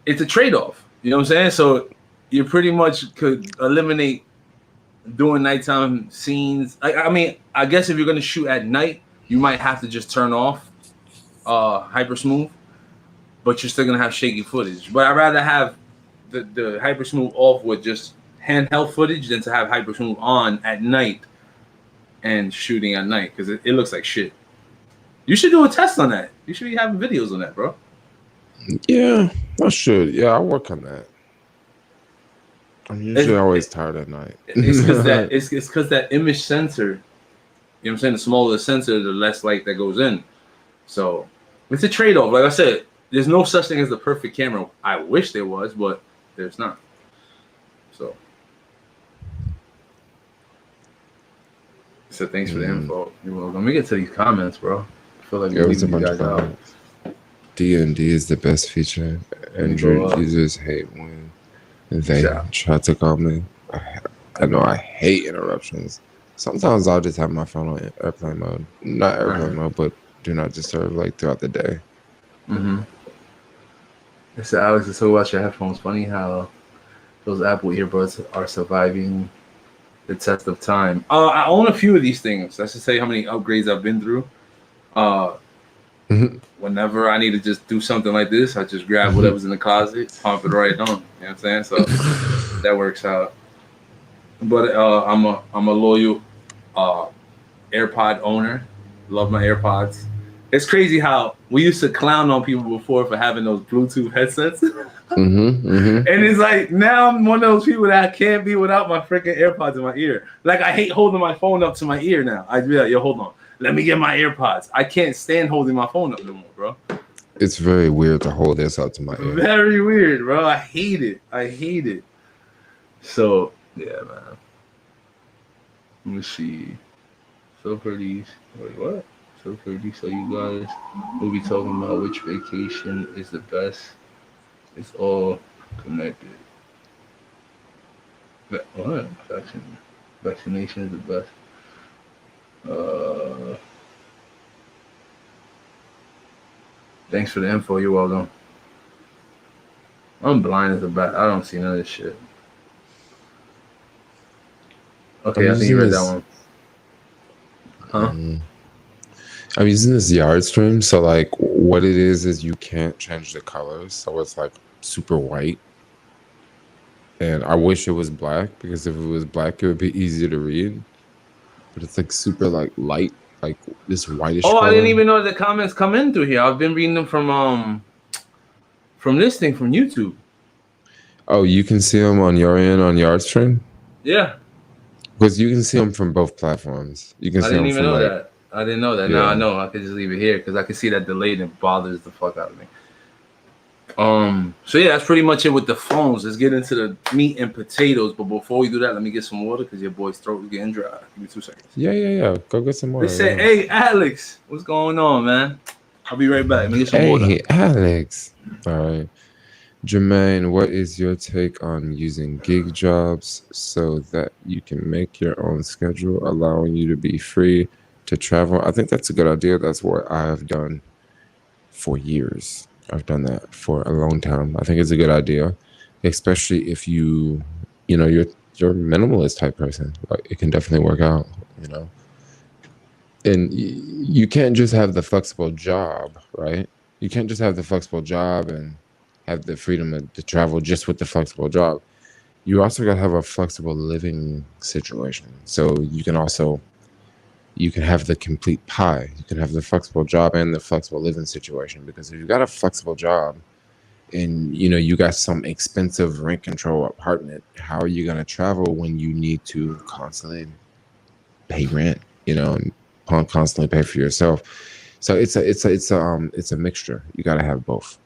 it's a trade-off. You know what I'm saying? So you pretty much could eliminate doing nighttime scenes. I mean, I guess if you're gonna shoot at night, you might have to just turn off hyper smooth, but you're still gonna have shaky footage. But I'd rather have the hyper smooth off with just handheld footage than to have hyper smooth on at night and shooting at night because it looks like shit. You should do a test on that. You should be having videos on that, bro. Yeah, I should. Yeah, I'll work on that. I'm usually always tired at night. It's because that image sensor, you know what I'm saying? The smaller the sensor, the less light that goes in. So it's a trade-off. Like I said, there's no such thing as the perfect camera. I wish there was, but there's not. So thanks for the info. You're welcome. Let me get to these comments, bro. feel like It we're was a leaving these bunch of guys out. comments. D&D is the best feature. Let me go Android up. users hate when they Yeah. try to call me. I know I hate interruptions. Sometimes I'll just have my phone on airplane mode. Not airplane mode, but do not disturb like throughout the day. Mm-hmm. It said, Alex, it's so about your headphones. Funny how those Apple earbuds are surviving the test of time. I own a few of these things. That's to say how many upgrades I've been through. Whenever I need to just do something like this, I just grab whatever's in the closet, pump it right on. You know what I'm saying? So that works out. But I'm a loyal AirPod owner. Love my AirPods. It's crazy how we used to clown on people before for having those Bluetooth headsets. And it's like now I'm one of those people that can't be without my freaking AirPods in my ear. Like I hate holding my phone up to my ear now. I'd be like, yo, hold on. Let me get my AirPods. I can't stand holding my phone up no more, bro. It's very weird to hold this up to my ear. Very weird, bro. I hate it. So, yeah, man. Let me see. So for these, wait, what? So for these, so you guys will be talking about which vacation is the best. It's all connected. What? Vaccination is the best. Thanks for the info. You're welcome. I'm blind as a bat. I don't see none of this shit. Okay, I think you read that one. Huh? I'm using this yard stream, so like what it is you can't change the colors, so it's like super white. And I wish it was black, because if it was black it would be easier to read. But it's like super like light, like this whitish color. I didn't even know the comments come in through here. I've been reading them from this thing from YouTube. Oh, you can see them on your end on yard stream? Yeah. Because you can see them from both platforms. You can see them from that. I didn't know that. Yeah. Now I know. I could just leave it here because I can see that delayed and it bothers the fuck out of me. So yeah, that's pretty much it with the phones. Let's get into the meat and potatoes. But before we do that, let me get some water because your boy's throat is getting dry. Give me 2 seconds. Yeah. Go get some water. They say, hey, Alex, what's going on, man? I'll be right back. Let me get some water. Hey, Alex. All right. Jermaine, what is your take on using gig jobs so that you can make your own schedule, allowing you to be free to travel? I think that's a good idea. That's what I have done for years. I've done that for a long time. I think it's a good idea, especially if you're a minimalist type person. Like, it can definitely work out, And you can't just have the flexible job, right? You can't just have the flexible job and have the freedom to travel just with the flexible job. You also got to have a flexible living situation. So you can have the complete pie. You can have the flexible job and the flexible living situation, because if you got a flexible job and you got some expensive rent control apartment, how are you going to travel when you need to constantly pay rent, and constantly pay for yourself? So it's a mixture. You got to have both.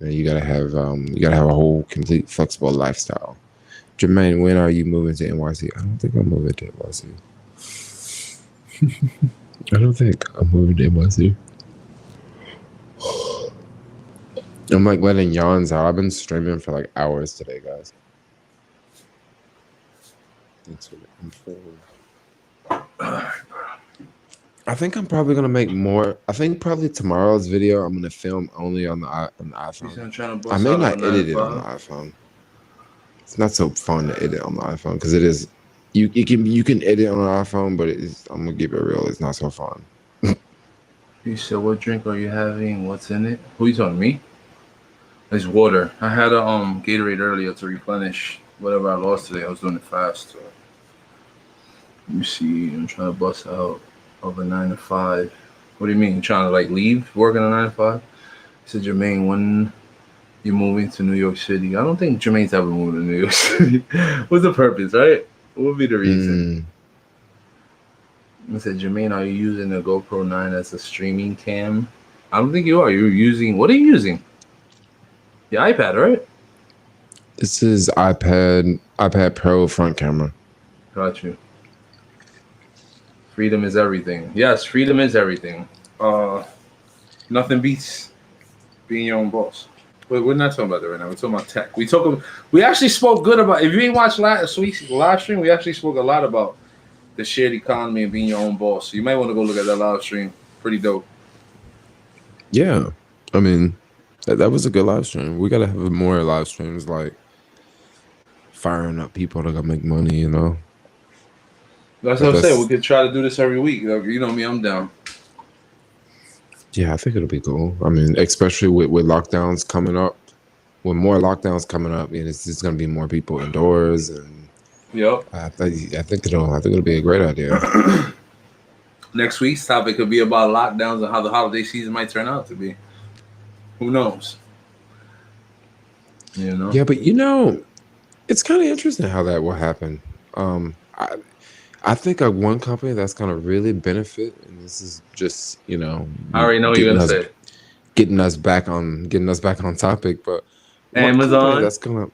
You gotta have a whole complete flexible lifestyle. Jermaine, when are you moving to NYC? I don't think I'm moving to NYC. I don't think I'm moving to NYC. I'm like letting yawns out. I've been streaming for like hours today, guys. Thanks for the info. I think I'm probably gonna make more. I think probably tomorrow's video I'm gonna film only on the iPhone. I may not edit it on the iPhone. It's not so fun to edit on the iPhone because it is. You can edit on an iPhone, but I'm gonna keep it real. It's not so fun. You said, what drink are you having? What's in it? Who are you talking to me? It's water. I had a Gatorade earlier to replenish whatever I lost today. I was doing it fast. So. Let me see. I'm trying to bust out of a 9 to 5. What do you mean? Trying to like leave working a 9 to 5? He said, Jermaine, when you moving to New York City? I don't think Jermaine's ever moved to New York City. What's the purpose, right? What would be the reason? He said, Jermaine, are you using the GoPro 9 as a streaming cam? I don't think you are. You're using, what are you using? Your iPad, right? This is iPad Pro front camera. Got you. Freedom is everything. Yes, freedom is everything. Nothing beats being your own boss. But we're not talking about that right now. We're talking about tech. We actually spoke good about. If you ain't watched last week's live stream, we actually spoke a lot about the shared economy and being your own boss. So you might want to go look at that live stream. Pretty dope. Yeah, I mean, that was a good live stream. We gotta have more live streams like firing up people to go make money. You know. That's what I'm saying. We could try to do this every week. You know me, I'm down. Yeah, I think it'll be cool. I mean, especially with lockdowns coming up. With more lockdowns coming up, it's just gonna be more people indoors, and yep. I think it'll be a great idea. Next week's topic could be about lockdowns and how the holiday season might turn out to be. Who knows? You know. Yeah, but it's kind of interesting how that will happen. I think one company that's gonna really benefit, and this is just I already know what you're gonna say. Getting us back on topic, but Amazon. That's gonna.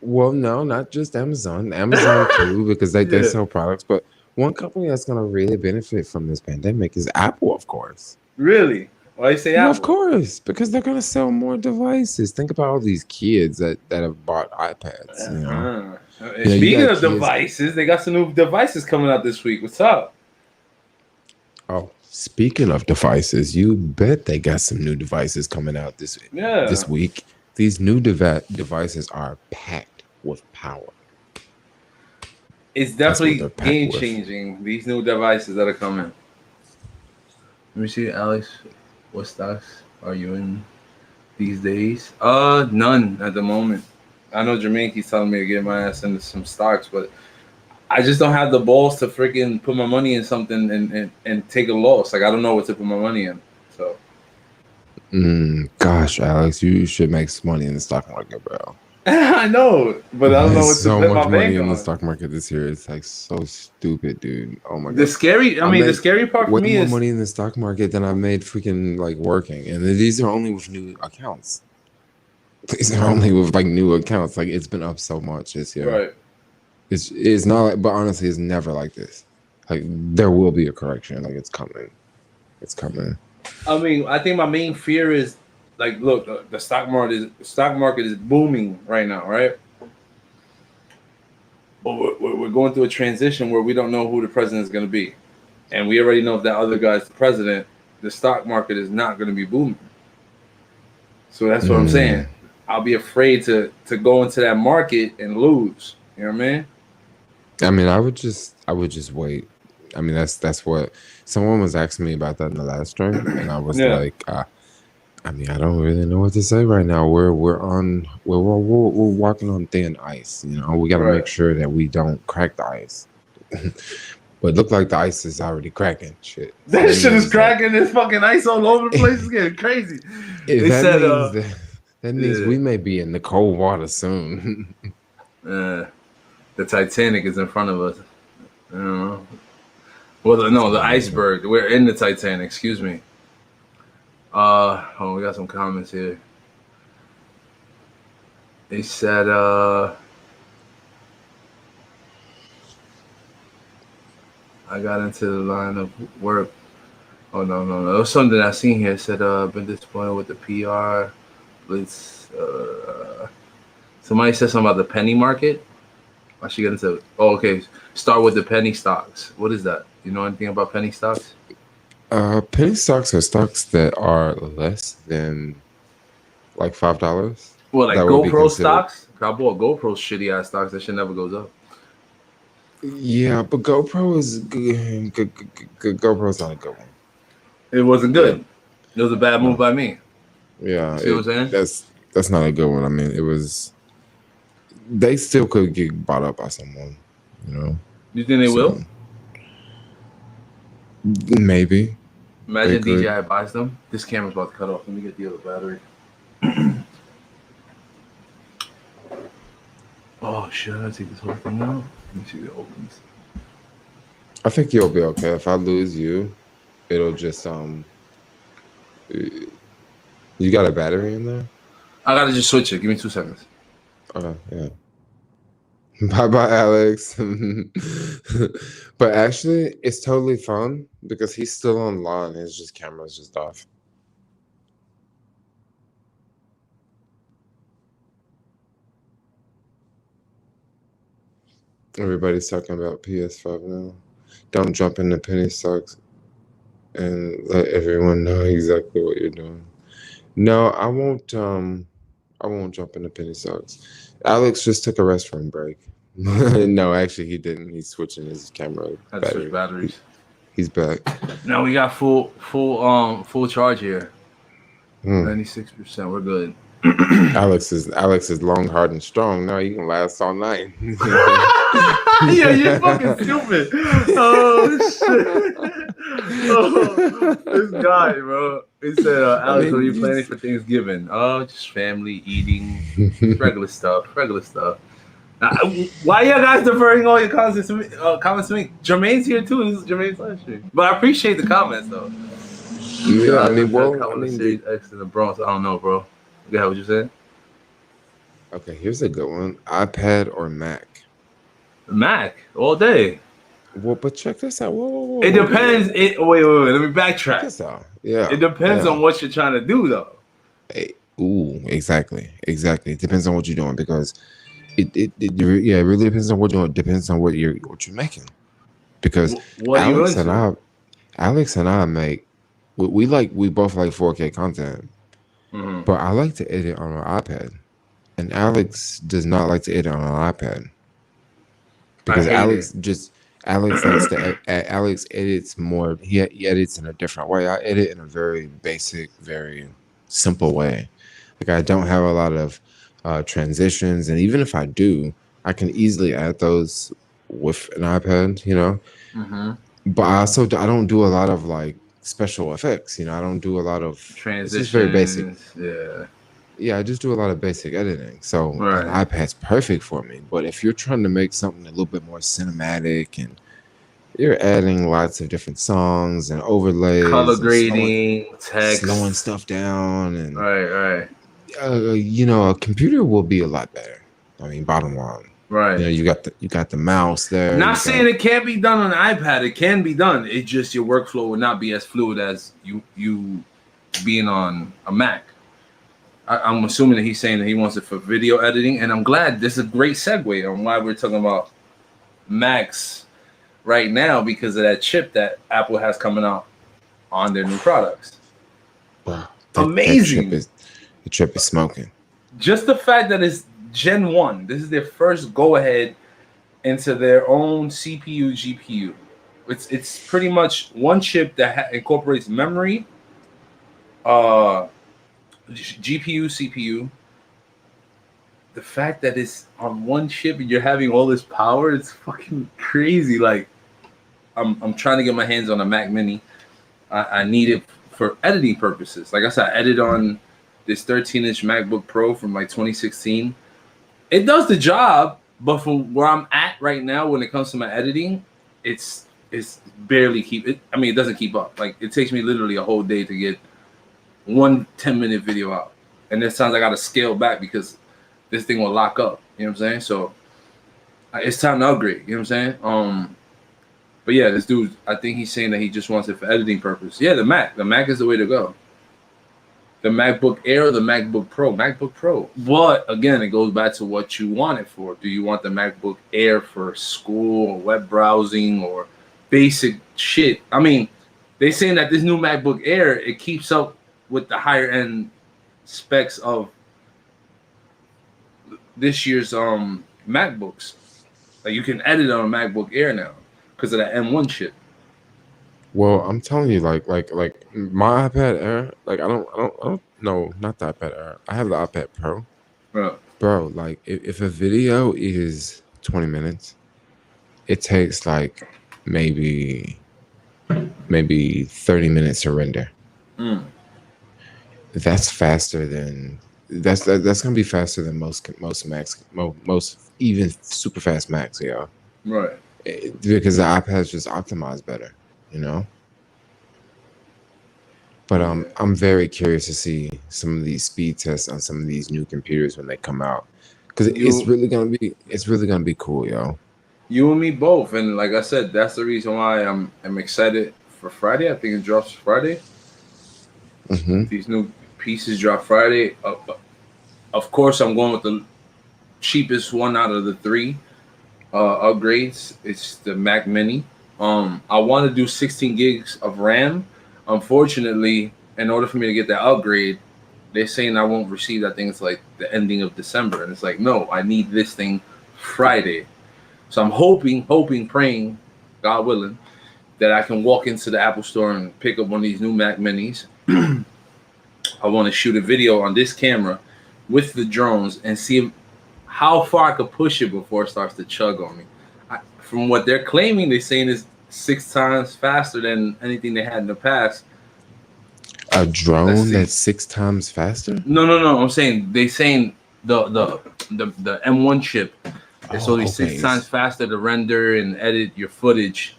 Well, no, not just Amazon. Amazon too, because they sell products. But one company that's gonna really benefit from this pandemic is Apple, of course. Really? Why you say Apple? Of course, because they're gonna sell more devices. Think about all these kids that have bought iPads. Speaking of devices, they got some new devices coming out this week. What's up? Oh, speaking of devices, you bet they got some new devices coming out this week. These new devices are packed with power. It's definitely game changing. These new devices that are coming. Let me see, Alex. What stocks are you in these days? None at the moment. I know Jermaine keeps telling me to get my ass into some stocks, but I just don't have the balls to freaking put my money in something and take a loss. Like, I don't know what to put my money in. So. Gosh, Alex, you should make some money in the stock market, bro. I know, but I don't know what to put my money in the stock market this year. It's like so stupid, dude. Oh my god. The scary part for me is way more money in the stock market than I made freaking like working, and these are only with new accounts. These are only with like new accounts. Like it's been up so much this year. Right. It's not like, but honestly, it's never like this. Like there will be a correction. Like it's coming. It's coming. I mean, I think my main fear is like, look, the stock market is booming right now, right? But we're going through a transition where we don't know who the president is going to be, and we already know if that other guy's the president, the stock market is not going to be booming. So that's what I'm saying. I'll be afraid to go into that market and lose. You know what I mean? I mean, I would just wait. I mean, that's what someone was asking me about that in the last stream, and I was like, I mean, I don't really know what to say right now. We're walking on thin ice. We got to make sure that we don't crack the ice. But it looked like the ice is already cracking. Shit. That shit is cracking. There's fucking ice all over the place. It's getting crazy. That means we may be in the cold water soon. The Titanic is in front of us. I don't know. Well, no, the iceberg. We're in the Titanic. Excuse me. We got some comments here. They said, I got into the line of work. Oh, no. It was something I seen here. It said, been disappointed with the PR. Somebody said something about the penny market. I should get into it. Oh, okay. Start with the penny stocks. What is that? You know anything about penny stocks? Penny stocks are stocks that are less than like $5. Well, like GoPro stocks? I bought GoPro shitty ass stocks. That shit never goes up. Yeah, but GoPro's not a good one. It wasn't good. Yeah. It was a bad move by me. Yeah. See what I'm saying? That's not a good one. I mean, it was. They still could get bought up by someone, You think they will? Maybe. Imagine DJI buys them. This camera's about to cut off. Let me get the other battery. Oh, should I take this whole thing out? Let me see if it opens. I think you'll be okay. If I lose you, it'll just You got a battery in there? I gotta just switch it. Give me 2 seconds. Okay, yeah. Bye, Alex. But actually, it's totally fun because he's still online. His camera's just off. Everybody's talking about PS5 now. Don't jump into penny stocks and let everyone know exactly what you're doing. No, I won't. I won't jump into penny stocks. Alex just took a restroom break. No, actually, he didn't. He's switching his camera Had to switch battery. batteries. He's back. Now we got full charge here. Hmm. 96%. We're good. Alex is long, hard, and strong. No, you can last all night. Yeah, you're fucking stupid. Oh shit. Oh, this guy, bro. He said, Alex, what are you planning for Thanksgiving? Oh, just family, eating, regular stuff. Why you guys deferring all your comments to me? Jermaine's here too. This is Jermaine's live stream. But I appreciate the comments though. Yeah, Series X in the Bronx. I don't know, bro. You got what you said? Okay, here's a good one: iPad or Mac? Mac all day. Well, but check this out. Whoa, It depends. Wait. Let me backtrack. Check this out. Yeah. It depends on what you're trying to do, though. Hey, exactly. It depends on what you're doing because it really depends on what you're doing. It depends on what you're making. Because Alex and I make we both like 4K content, but I like to edit on an iPad, and Alex does not like to edit on an iPad because Alex edits more. He edits in a different way. I edit in a very basic, very simple way. Like I don't have a lot of transitions, and even if I do, I can easily add those with an iPad, you know. But I don't do a lot of like special effects, you know. I don't do a lot of transitions. It's just very basic. Yeah, I just do a lot of basic editing. So an iPad's perfect for me. But if you're trying to make something a little bit more cinematic and you're adding lots of different songs and overlays, color grading, text, slowing stuff down, and you know, a computer will be a lot better. I mean, bottom line, you know, you got the mouse there. Not saying it can't be done on an iPad. It can be done. It's just your workflow would not be as fluid as you being on a Mac. I'm assuming that he's saying that he wants it for video editing, and I'm glad this is a great segue on why we're talking about Macs right now because of that chip that Apple has coming out on their new products. Wow, amazing! The chip is smoking. Just the fact that it's Gen 1. This is their first go-ahead into their own CPU, GPU. It's pretty much one chip that incorporates memory, GPU, CPU. The fact that it's on one chip and you're having all this power, it's fucking crazy. Like, I'm trying to get my hands on a Mac Mini. I need it for editing purposes. Like I said, I edit on this 13-inch MacBook Pro from like 2016. It does the job, but from where I'm at right now when it comes to my editing, it's barely it doesn't keep up. Like, it takes me literally a whole day to get one 10-minute video out, and this times I gotta scale back because this thing will lock up. You know what I'm saying? So it's time to upgrade. You know what I'm saying? But yeah, this dude, I think he's saying that he just wants it for editing purpose. Yeah, the Mac is the way to go. The MacBook Air or the MacBook Pro. But again, it goes back to what you want it for. Do you want the MacBook Air for school or web browsing or basic shit? I mean, they saying that this new MacBook Air, it keeps up with the higher end specs of this year's MacBooks. Like, you can edit on a MacBook Air now because of that M1 chip. Well, I'm telling you, like my iPad Air, like I don't know, not the iPad Air. I have the iPad Pro. Bro, like if a video is 20 minutes, it takes like maybe 30 minutes to render. That's faster than that's gonna be faster than most Macs, most even super fast Macs, yeah. Right. Because the iPad is just optimized better, you know. But I'm very curious to see some of these speed tests on some of these new computers when they come out, because it's really gonna be cool, yo. You and me both, and like I said, that's the reason why I'm excited for Friday. I think it drops Friday. These new pieces drop Friday. Of course, I'm going with the cheapest one out of the three. upgrades. It's the Mac Mini. I want to do 16 gigs of RAM. Unfortunately, in order for me to get that upgrade, they're saying I won't receive that thing. It's like the ending of December, and it's like, no, I need this thing Friday. So I'm hoping, praying, God willing, that I can walk into the Apple store and pick up one of these new Mac Minis. I want to shoot a video on this camera with the drones and see how far I could push it before it starts to chug on me. From what they're claiming, they're saying it's 6 times faster than anything they had in the past. A drone that's 6 times faster? No. I'm saying they saying the M1 chip is only 6 times faster to render and edit your footage.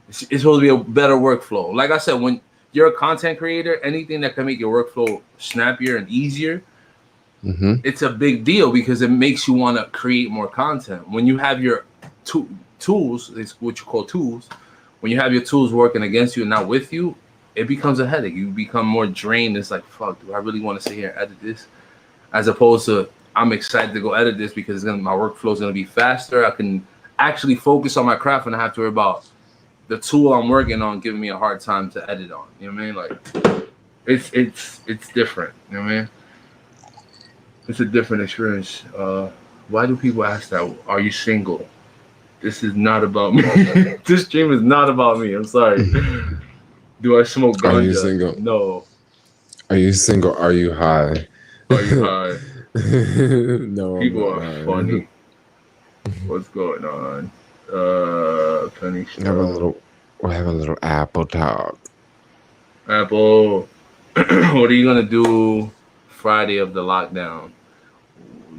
It's supposed to be a better workflow. Like I said, when you're a content creator, anything that can make your workflow snappier and easier, it's a big deal because it makes you want to create more content. When you have your tools, it's what you call tools. When you have your tools working against you and not with you, it becomes a headache. You become more drained. It's like, fuck, do I really want to sit here and edit this? As opposed to, I'm excited to go edit this because my workflow is going to be faster. I can actually focus on my craft and not have to worry about the tool I'm working on giving me a hard time to edit on. You know what I mean? Like, it's different. You know what I mean? It's a different experience. Why do people ask that? Are you single? This is not about me. This stream is not about me. I'm sorry. Do I smoke ganja? Are you single? No. Are you single? Are you high? Are you high? No. People are funny. What's going on? Penny We're having a little Apple talk. Apple. What are you gonna do Friday of the lockdown?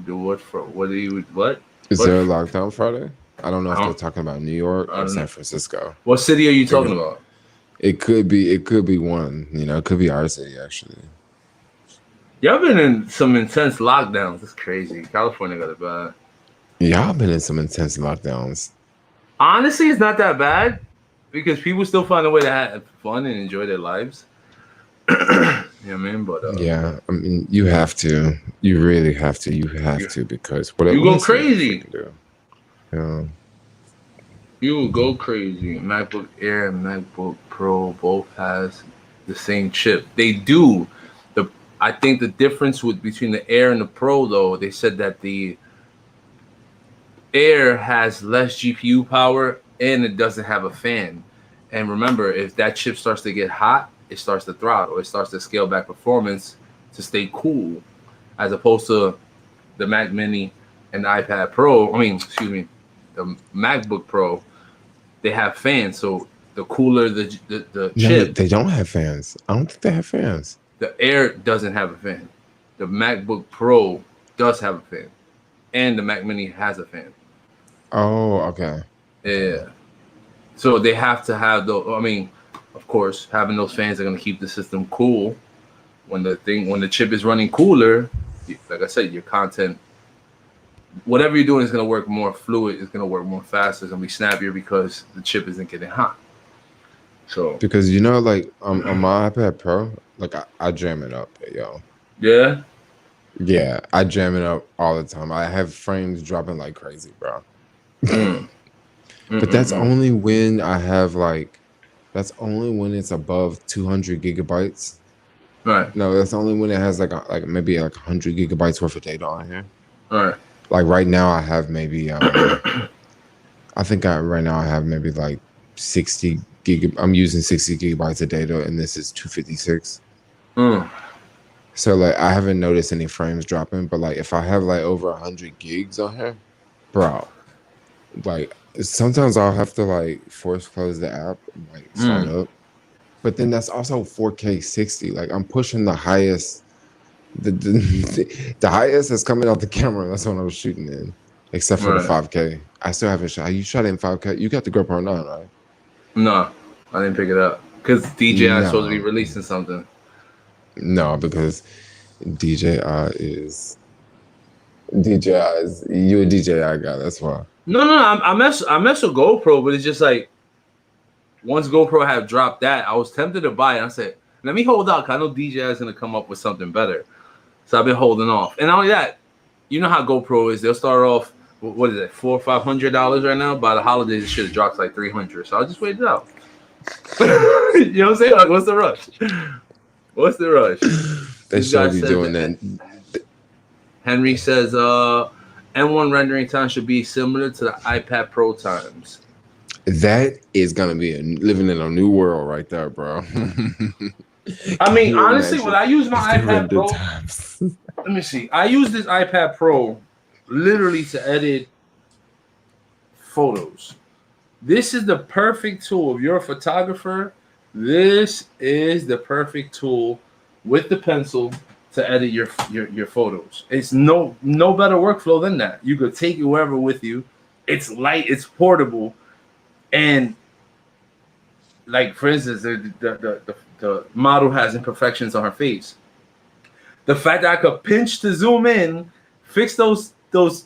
What Is there a lockdown Friday? I don't know if they're talking about New York or San Francisco. What city are you talking about? It could be one. You know, it could be our city actually. Y'all been in some intense lockdowns. It's crazy. California got it bad. Y'all been in some intense lockdowns. Honestly, it's not that bad because people still find a way to have fun and enjoy their lives. You know what I mean? But yeah, I mean, you have to. You really have to. You have to because whatever you go crazy. Yeah. You will go crazy. MacBook Air and MacBook Pro both has the same chip. They do. I think the difference between the Air and the Pro, though, they said that the Air has less GPU power and it doesn't have a fan. And remember, if that chip starts to get hot, it starts to throttle. It starts to scale back performance to stay cool, as opposed to the Mac Mini and the iPad Pro. The MacBook Pro. They have fans, so the cooler the chip. They don't have fans. I don't think they have fans. The Air doesn't have a fan. The MacBook Pro does have a fan, and the Mac Mini has a fan. Oh, okay. Yeah. So they have to have of course, having those fans are going to keep the system cool. When the chip is running cooler, like I said, your content, whatever you're doing is going to work more fluid. It's going to work more fast. It's going to be snappier because the chip isn't getting hot. So because like on my iPad Pro, like I jam it up, yo. Yeah. Yeah, I jam it up all the time. I have frames dropping like crazy, bro. But that's only when I have that's only when it's above 200 gigabytes. Right. No, that's only when it has maybe 100 gigabytes worth of data on here. All right. Like right now I have maybe I think right now I have maybe 60 I'm using 60 gigabytes of data and this is 256. So I haven't noticed any frames dropping, but if I have over 100 gigs on here, bro, sometimes I'll have to force close the app and start up. But then that's also 4K 60. I'm pushing the highest. The highest that's coming out the camera. That's what I was shooting in, except for the 5K. I still haven't shot. You shot in 5K. You got the GoPro 9, right? No, I didn't pick it up because DJI is supposed to be releasing something. No, because DJI is you a DJI guy. That's why. No. I mess with GoPro, but it's just once GoPro have dropped that, I was tempted to buy it. I said, let me hold out because I know DJI is gonna come up with something better. So I've been holding off. And not only that, you know how GoPro is. They'll start off what is it, $400 or $500 right now? By the holidays, it should have dropped like $300. So I'll just wait it out. You know what I'm saying? Like, what's the rush? What's the rush? They should be doing that. Henry says, M1 rendering time should be similar to the iPad Pro times. That is gonna be living in a new world right there, bro. I mean, honestly, when I use my iPad Pro, let me see. I use this iPad Pro literally to edit photos. This is the perfect tool. If you're a photographer, this is the perfect tool with the pencil to edit your photos. It's no better workflow than that. You could take it wherever with you. It's light, it's portable, and like for instance, the model has imperfections on her face. The fact that I could pinch to zoom in, fix those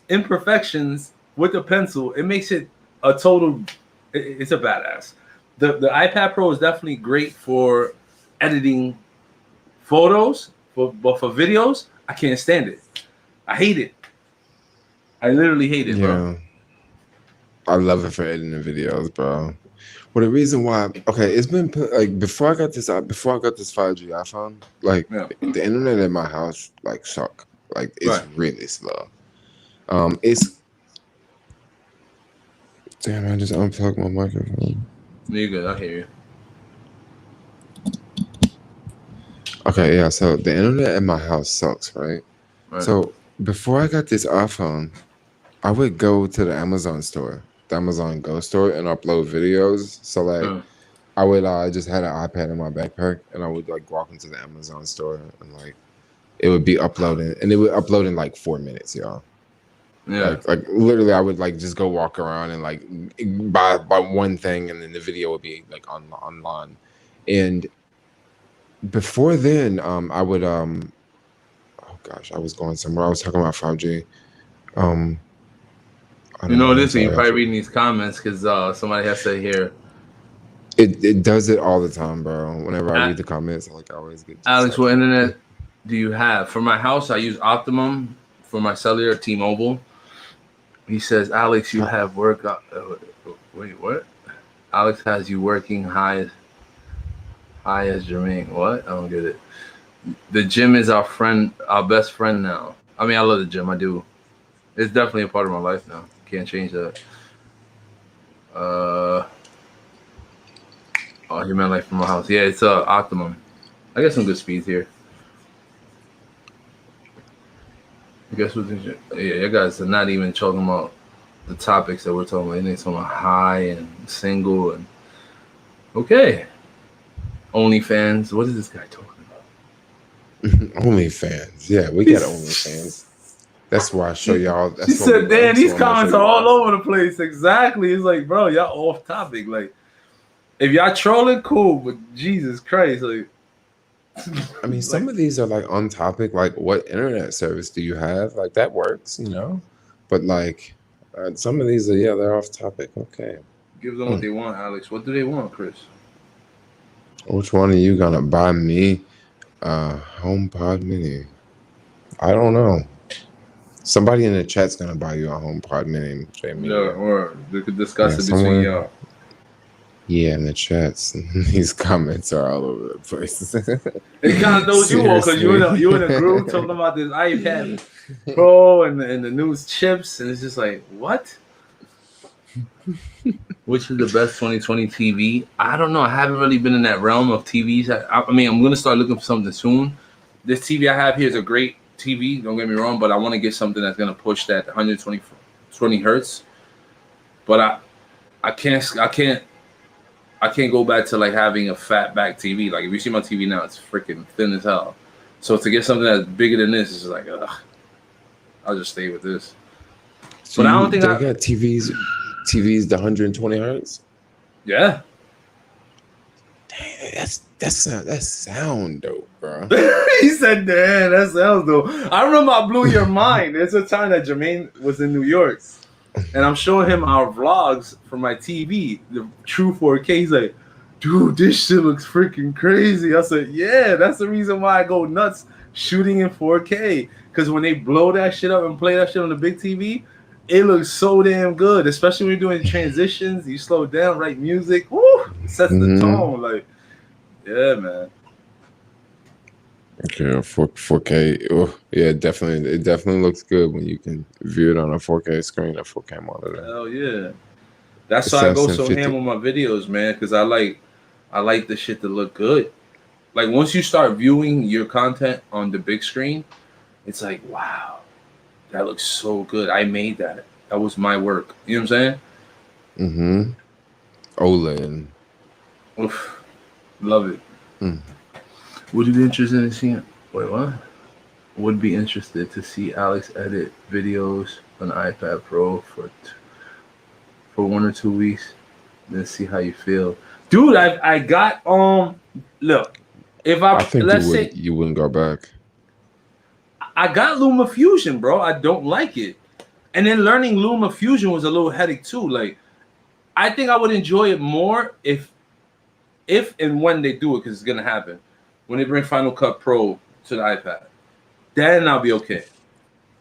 imperfections with the pencil, it makes it a total. It's a badass. The iPad Pro is definitely great for editing photos, but for videos, I can't stand it. I hate it. I literally hate it, bro. I love it for editing videos, bro. Well, the reason why, okay, it's been like before I got this 5G iPhone, like the internet in my house like suck. Like it's really slow. It's damn. I just unplugged my microphone. You're good. I hear you. Okay, yeah. So the internet in my house sucks, right? So before I got this iPhone, I would go to the Amazon store, the Amazon Go store, and upload videos. So like, I would just had an iPad in my backpack, and I would like walk into the Amazon store, and like, it would be uploading, and it would upload in like 4 minutes, y'all. Yeah. Like literally, I would like just go walk around and like buy one thing, and then the video would be like online. And before then, I would oh gosh, I was going somewhere. I was talking about 5G. You know this, and you're probably reading these comments because somebody has to hear. It does it all the time, bro. Whenever I read the comments, I always get. Alex, what internet do you have? For my house, I use Optimum. For my cellular, T-Mobile. He says, Alex, you have work. Wait, what? Alex has you working high as Jermaine. What? I don't get it. The gym is our friend, our best friend now. I mean, I love the gym. I do. It's definitely a part of my life now. Can't change that. Oh, you meant like from my house. Yeah, it's Optimum. I got some good speeds here. I guess what you guys are not even talking about the topics that we're talking about. They're talking about high and single and okay. OnlyFans. What is this guy talking about? OnlyFans. Yeah, we got OnlyFans. That's why I show y'all. She said, "Dan, these comments are all over the place." Exactly. It's like, bro, y'all off topic. Like, if y'all trolling, cool, but Jesus Christ, like. I mean, some of these are like on topic, like what internet service do you have? Like that works, you know. But like some of these are they're off topic. Okay. Give them what they want, Alex. What do they want, Chris? Which one are you gonna buy me? HomePod Mini. I don't know. Somebody in the chat's gonna buy you a HomePod Mini. Yeah, or they could discuss it between y'all. Yeah, in the chats, these comments are all over the place. It kind of throws you off because you in a group talking about this iPad Pro and the newest chips, and it's just like, what? Which is the best 2020 TV? I don't know. I haven't really been in that realm of TVs. I mean, I'm gonna start looking for something soon. This TV I have here is a great TV. Don't get me wrong, but I want to get something that's gonna push that 120 hertz. But I can't go back to like having a fat back TV. Like if you see my TV now, it's freaking thin as hell. So to get something that's bigger than this is like, I'll just stay with this. So but I don't think I got TVs the 120 hertz. Yeah. Dang, that's sound dope, bro. He said, "Damn, that sounds dope." I remember I blew your mind. There's a time that Jermaine was in New York. And I'm showing him our vlogs from my TV, the true 4K. He's like, dude, this shit looks freaking crazy. I said, yeah, that's the reason why I go nuts shooting in 4K. Because when they blow that shit up and play that shit on the big TV, it looks so damn good, especially when you're doing transitions. You slow down, write music. Woo! It sets the tone. Like, yeah, man. Okay, 4K. Oh, yeah, definitely. It definitely looks good when you can view it on a 4K screen, a 4K monitor. Hell yeah. That's It's why I go less so than ham 50. on my videos, man, because I like the shit to look good. Like once you start viewing your content on the big screen, it's like, wow, that looks so good. I made that. That was my work. You know what I'm Mm-hmm. OLED. saying? Oof, love it. Mm. Would you be interested in seeing? Wait, what? Would be interested to see Alex edit videos on iPad Pro for 1 or 2 weeks, then see how you feel, dude. I got look, if I think let's say you wouldn't go back. I got LumaFusion, bro. I don't like it, and then learning LumaFusion was a little headache too. Like, I think I would enjoy it more if and when they do it, because it's gonna happen when they bring Final Cut Pro to the iPad. Then I'll be okay.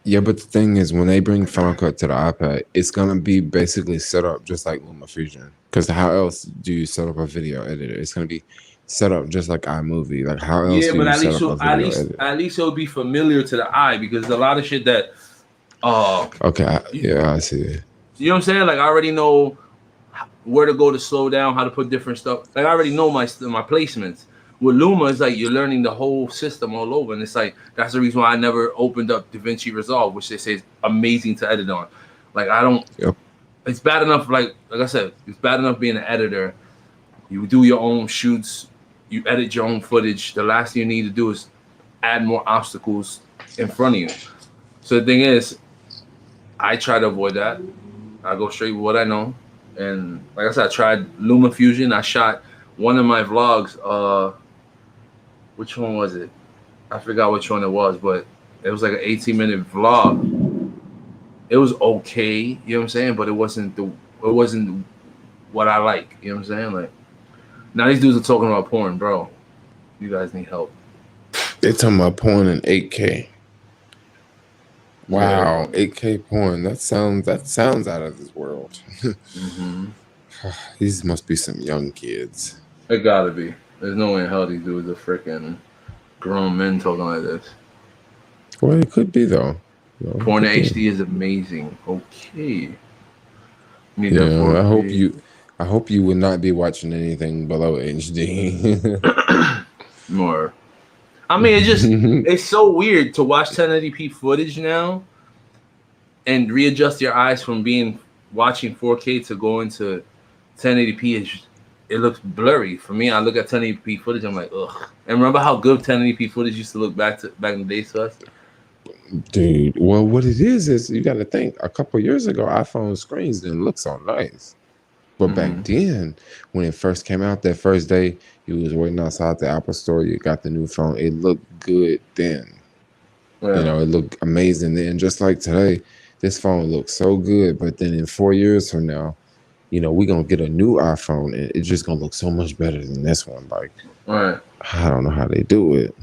Yeah, but the thing is, when they bring Final Cut to the iPad, it's gonna be basically set up just like LumaFusion. Because how else do you set up a video editor? It's gonna be set up just like iMovie. Like how else Yeah, do but you at set least up a video editor? at least it'll be familiar to the eye, because a lot of shit that Okay, I see. you know what I'm saying? Like, I already know where to go to slow down, how to put different stuff. Like, I already know my placements. With Luma, it's like you're learning the whole system all over, and it's like that's the reason why I never opened up DaVinci Resolve, which they say is amazing to edit on. Like, I don't. Yep. It's bad enough. Like I said, it's bad enough being an editor. You do your own shoots. You edit your own footage. The last thing you need to do is add more obstacles in front of you. So the thing is, I try to avoid that. I go straight with what I know. And like I said, I tried LumaFusion. I shot one of my vlogs. Which one was it? I forgot which one it was, but it was like an 18-minute vlog. It was okay, you know what I'm saying? But it wasn't what I like, you know what I'm saying? Like, now these dudes are talking about porn, bro. You guys need help. They're talking about porn in 8K. Wow, Yeah. 8K porn. That sounds out of this world. Mm-hmm. These must be some young kids. It gotta be. There's no way in hell these dudes are freaking grown men talking like this. Well, it could be though. You know, Porn it could HD is amazing. Okay. Need be. that Yeah, 4K. I hope you would not be watching anything below HD. More. I mean, it's so weird to watch 1080p footage now and readjust your eyes from watching 4K to go into 1080p. It looks blurry for me. I look at 1080p footage, I'm like, ugh. And remember how good 1080p footage used to look back in the days to us? Dude, well, what it is you got to think. A couple years ago, iPhone screens didn't look so nice. But back then, when it first came out, that first day, you was waiting outside the Apple store, you got the new phone. It looked good then. Yeah. You know, it looked amazing then. Just like today, this phone looks so good. But then in 4 years from now, you know, we're going to get a new iPhone and it's just going to look so much better than this one. Like, Right. I don't know how they do it.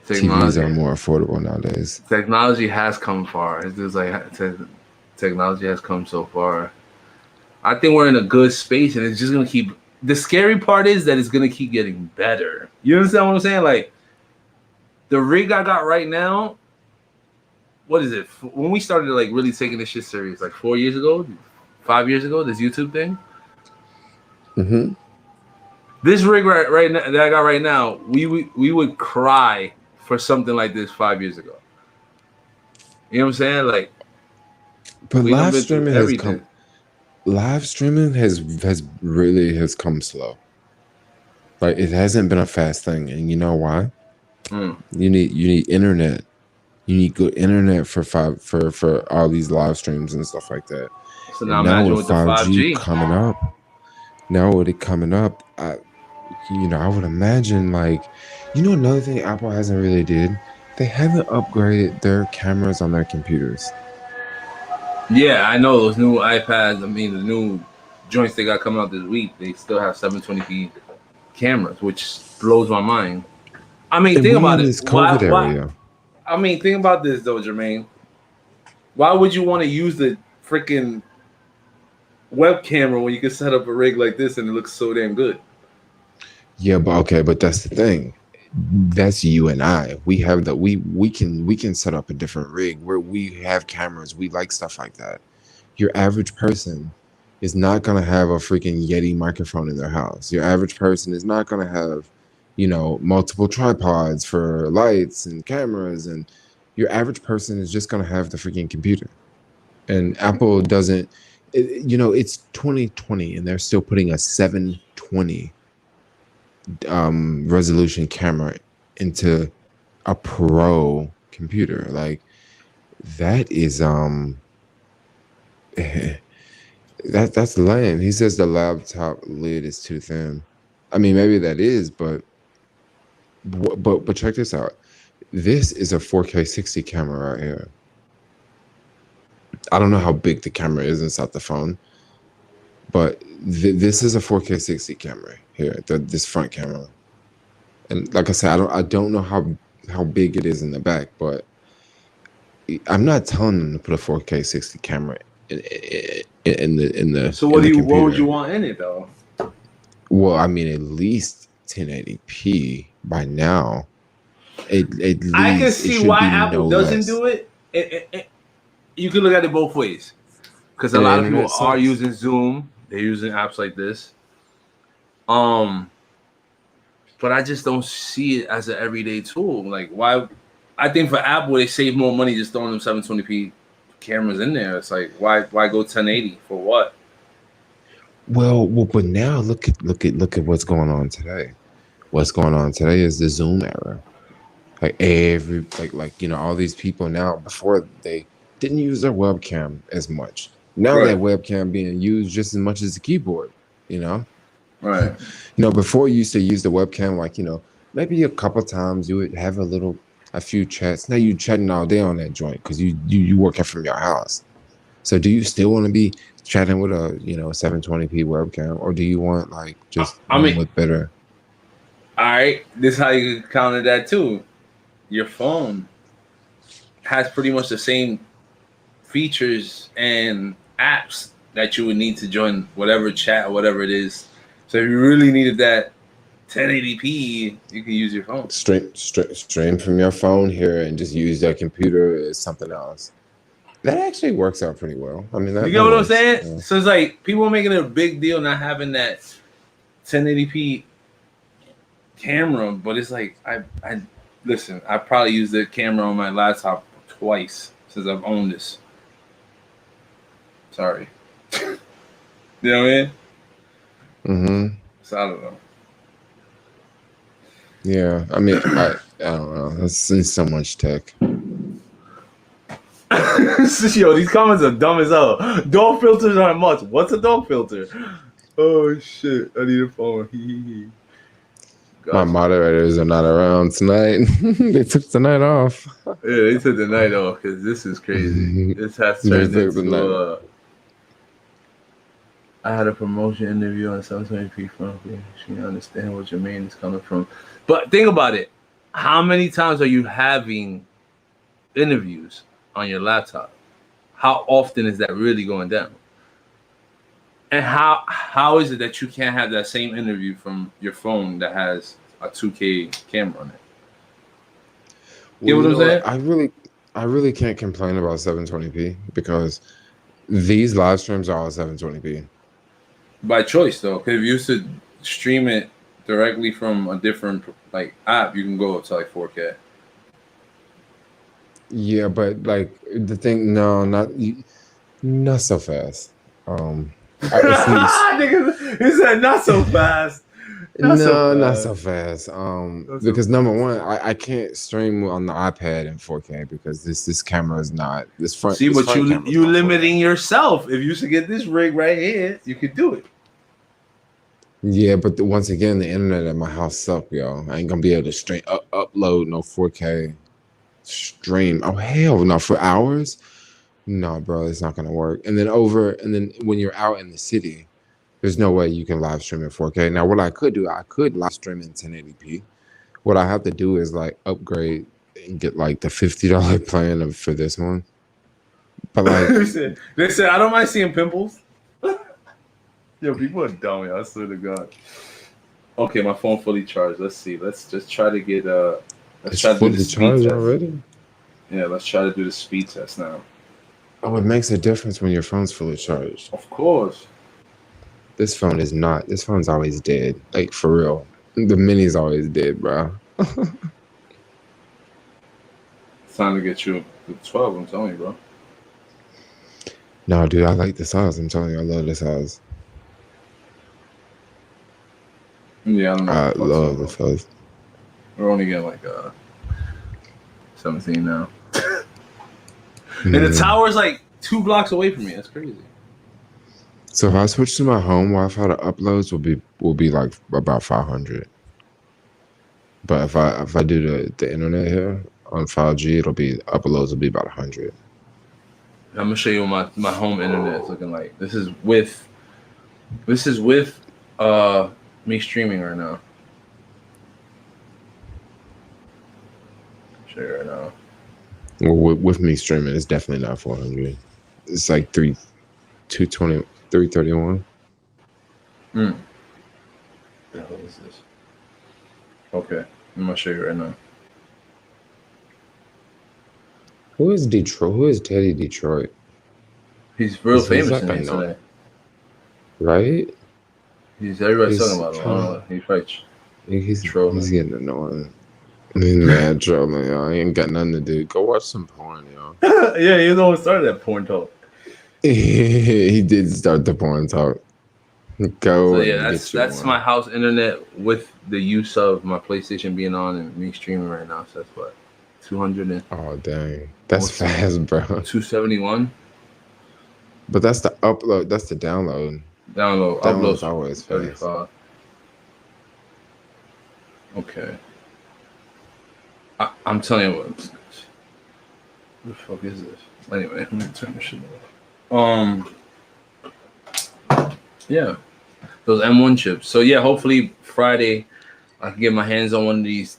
TVs are more affordable nowadays. Technology has come far. It's just like technology has come so far. I think we're in a good space, and it's just gonna keep. The scary part is that it's gonna keep getting better. You understand what I'm saying? Like, the rig I got right now. What is it? When we started like really taking this shit serious, like 4 years ago, 5 years ago, this YouTube thing. Mm-hmm. This rig right now that I got right now, we would cry for something like this 5 years ago. You know what I'm saying? Like, but live streaming has come. Live streaming has really come slow. Like, it hasn't been a fast thing, and you know why? You need internet. You need good internet for all these live streams and stuff like that. So now imagine with the 5G coming up. Now with it coming up, I would imagine, like, another thing Apple hasn't really did. They haven't upgraded their cameras on their computers. Yeah, I know those new iPads. I mean, the new joints they got coming out this week. They still have 720p cameras, which blows my mind. I mean, think about it. COVID area. I mean, think about this though, Jermaine. Why would you want to use the freaking web camera when you can set up a rig like this and it looks so damn good? Yeah, but okay, but that's the thing. That's you and I. We have the we can set up a different rig where we have cameras. We like stuff like that. Your average person is not gonna have a freaking Yeti microphone in their house. Your average person is not gonna have, multiple tripods for lights and cameras, and your average person is just gonna have the freaking computer. And Apple doesn't. It's 2020, and they're still putting a 720 resolution camera into a pro computer. Like that is that's lame. He says the laptop lid is too thin. I mean, maybe that is, but check this out. This is a 4K 60 camera right here. I don't know how big the camera is inside the phone, but this is a 4K 60 camera here. This front camera, and like I said, I don't know how big it is in the back, but I'm not telling them to put a 4K 60 camera in the. So what in the what would computer. you want in it though? Well, I mean, at least 1080p by now. At least I can it see should why be Apple no doesn't less. do it. You can look at it both ways, because a And the lot of people internet are sucks. using Zoom. They're using apps like this. But I just don't see it as an everyday tool. Like, why? I think for Apple, they save more money just throwing them 720p cameras in there. It's like, why go 1080 for what? Well, but now look at what's going on today. What's going on today is the Zoom era. Like all these people now, before they didn't use their webcam as much. Now Right. that webcam being used just as much as the keyboard. Right. Before you used to use the webcam, maybe a couple times you would have a few chats. Now you chatting all day on that joint because you working from your house. So do you still want to be chatting with a 720p webcam, or do you want just one with better? All right, this is how you counter that too. Your phone has pretty much the same features and apps that you would need to join whatever chat or whatever it is. So if you really needed that 1080p, you can use your phone. Stream from your phone here and just use that computer as something else. That actually works out pretty well. I mean, You get what I'm works. saying? Yeah. So it's like people are making it a big deal not having that 1080p camera, but it's like I listen. I probably used the camera on my laptop twice since I've owned this. Sorry. You know what I mean? Mm-hmm. So I don't know. Yeah, I mean, I don't know. It's so much tech. Yo, these comments are dumb as hell. Dog filters aren't much. What's a dog filter? Oh shit! I need a phone. My moderators are not around tonight. They took the night off. Yeah, they took the night off because this is crazy. This has turned into I had a promotion interview on 720p front. She understand where Jermaine is coming from. But think about it. How many times are you having interviews on your laptop? How often is that really going down? And how is it that you can't have that same interview from your phone that has a 2K camera on it? You know what I'm saying? I really can't complain about 720p because these live streams are all 720p. By choice, though, because if you used to stream it directly from a different app, you can go up to 4K. Yeah, but the thing, no, not so fast. He said not so fast. Not so fast. Because number one, I can't stream on the iPad in 4K because this camera is not this front. See, this but front you limiting yourself. If you should get this rig right here, you could do it. Yeah, but once again, the internet at my house sucks, yo. I ain't gonna be able to upload no 4K stream. Oh hell no, for hours? No, bro, it's not gonna work. And then when you're out in the city, there's no way you can live stream in 4K. Now, what I could do, I could live stream in 1080p. What I have to do is upgrade and get the $50 plan for this one. But like, they said I don't mind seeing pimples. Yo, people are dumb, yo. I swear to God. Okay, my phone fully charged. Let's see. Let's just try to get let's it's try to do the fully speed charged test. already. Yeah, let's try to do the speed test now. Oh, it makes a difference when your phone's fully charged. Of course. This phone is not. This phone's always dead. Like for real. The mini's always dead, bro. It's time to get you the 12, I'm telling you, bro. No, dude, I like the size. I'm telling you, I love the size. Yeah, I don't know. I what the fuck's love up, the bro. size. We're only getting like 17 now. And the tower's like 2 blocks away from me. That's crazy. So if I switch to my home Wi-Fi, the uploads will be like about 500. But if I do the internet here on 5G, uploads will be about 100. I'm gonna show you what my home internet is looking like. This is with me streaming right now. Show you right now. Well, with me streaming, it's definitely not 400. It's like 220, 331. What the hell is this? Okay, I'm gonna show you right now. Who is Detroit? Who is Teddy Detroit? He's real He's famous like in I here know. today. Right? Everybody's He's talking about him. I don't know. He's probably He's trolling. He's getting annoying. He's mad trolling, y'all. He ain't got nothing to do. Go watch some porn, y'all. Yeah, he's the one who started that porn talk. He did start the porn talk. Go. So yeah, and that's get your that's one. my house internet with the use of my PlayStation being on and me streaming right now. So that's what 200 and Oh dang, that's What's fast, bro. 271 But that's the upload. That's the download. download. Download's Upload always fast. 35. Okay. I'm telling you what the fuck is this? Anyway, let me turn this shit off. Yeah, those M1 chips. So yeah, hopefully Friday I can get my hands on one of these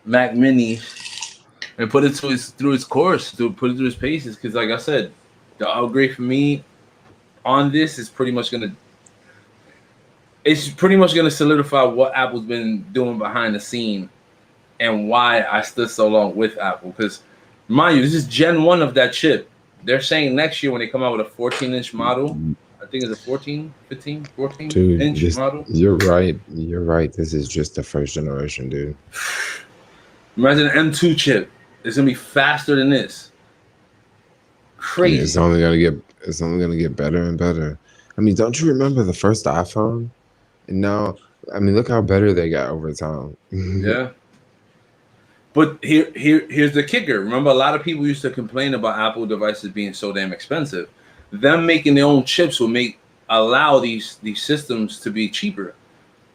Mac Minis and put it through its course, put it through its paces. Because like I said, the upgrade for me on this is pretty much gonna solidify what Apple's been doing behind the scene and why I stood so long with Apple. Because mind you, this is Gen 1 of that chip. They're saying next year when they come out with a 14-inch model, I think it's a 14 Dude, inch model. You're right. You're right. This is just the first generation, dude. Imagine an M2 chip. It's gonna be faster than this. Crazy. It's only gonna get better and better. I mean, don't you remember the first iPhone? And now, I mean, look how better they got over time. Yeah. But here's the kicker. Remember, a lot of people used to complain about Apple devices being so damn expensive. Them making their own chips will allow these systems to be cheaper.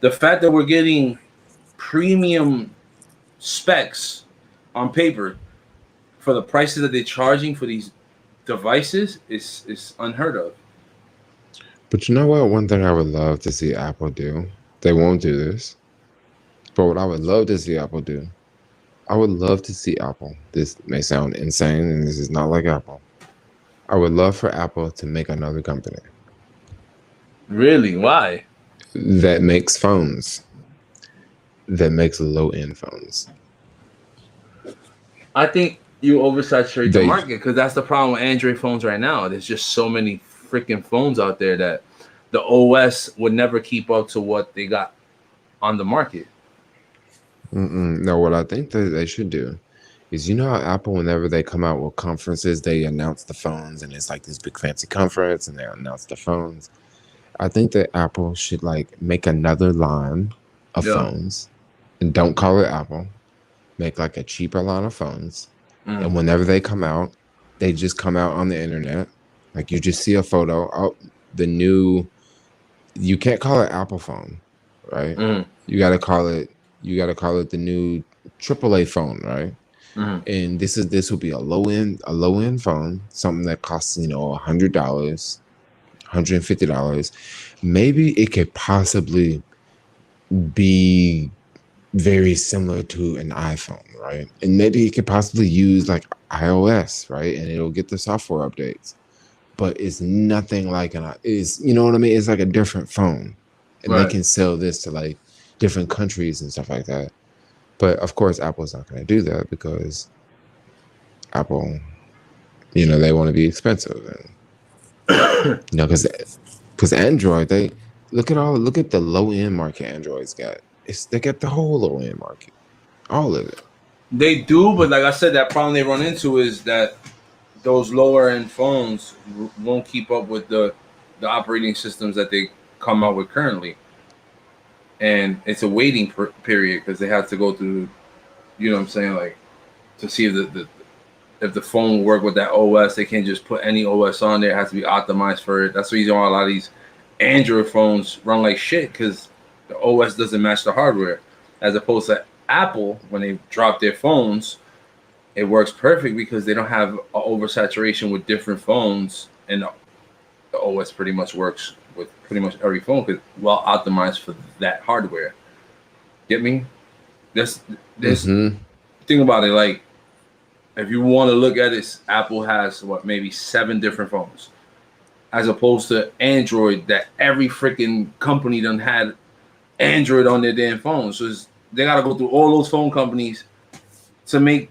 The fact that we're getting premium specs on paper for the prices that they're charging for these devices is unheard of. But you know what? One thing I would love to see Apple do. They won't do this. But what I would love to see Apple do. I would love to see Apple. This may sound insane, and this is not like Apple. I would love for Apple to make another company Really? Why? that makes phones, that makes low-end phones. I think you oversaturate the market because that's the problem with Android phones right now. There's just so many freaking phones out there that the OS would never keep up to what they got on the market. No, what I think that they should do is, you know how Apple, whenever they come out with conferences, they announce the phones, and it's like this big fancy conference, and they announce the phones. I think that Apple should like make another line of phones, and don't call it Apple. Make like a cheaper line of phones, and whenever they come out, they just come out on the internet. Like you just see a photo. Oh, the new. You can't call it Apple phone, right? You got to call it. You got to call it the new AAA phone, right? And this will be a low end phone, something that costs $100, $150. Maybe it could possibly be very similar to an iPhone, right? And maybe it could possibly use like iOS, right? And it'll get the software updates. But it's nothing like you know what I mean? It's like a different phone. And they Right. can sell this to like different countries and stuff like that. But of course, Apple's not going to do that because Apple, they want to be expensive. And, because Android, they look at the low end market Android's got. They got the whole low end market, all of it. They do, but like I said, that problem they run into is that those lower end phones won't keep up with the operating systems that they come out with currently, and it's a waiting period because they have to go through, you know what I'm saying, like to see if the phone will work with that OS. They can't just put any OS on there. It has to be optimized for it. That's the reason why a lot of these Android phones run like shit, because the OS doesn't match the hardware. As opposed to Apple, when they drop their phones, it works perfect because they don't have oversaturation with different phones, and the OS pretty much works with pretty much every phone because well optimized for that hardware. Get me? This thing about it, like if you want to look at it, Apple has maybe 7 different phones, as opposed to Android that every freaking company done had Android on their damn phones. So they got to go through all those phone companies to make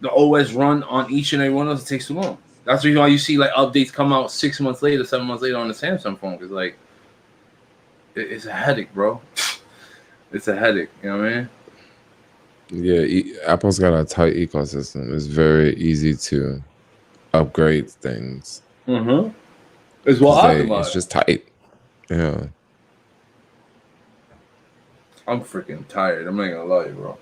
the OS run on each and every one of those. It takes too long. That's the reason why you see like updates come out 6 months later, 7 months later on the Samsung phone. Because like it's a headache, bro. It's a headache. You know what I mean? Yeah, Apple's got a tight ecosystem. It's very easy to upgrade things. Mm-hmm. It's well optimized. It's just tight. Yeah. I'm freaking tired. I'm not gonna lie to you, bro.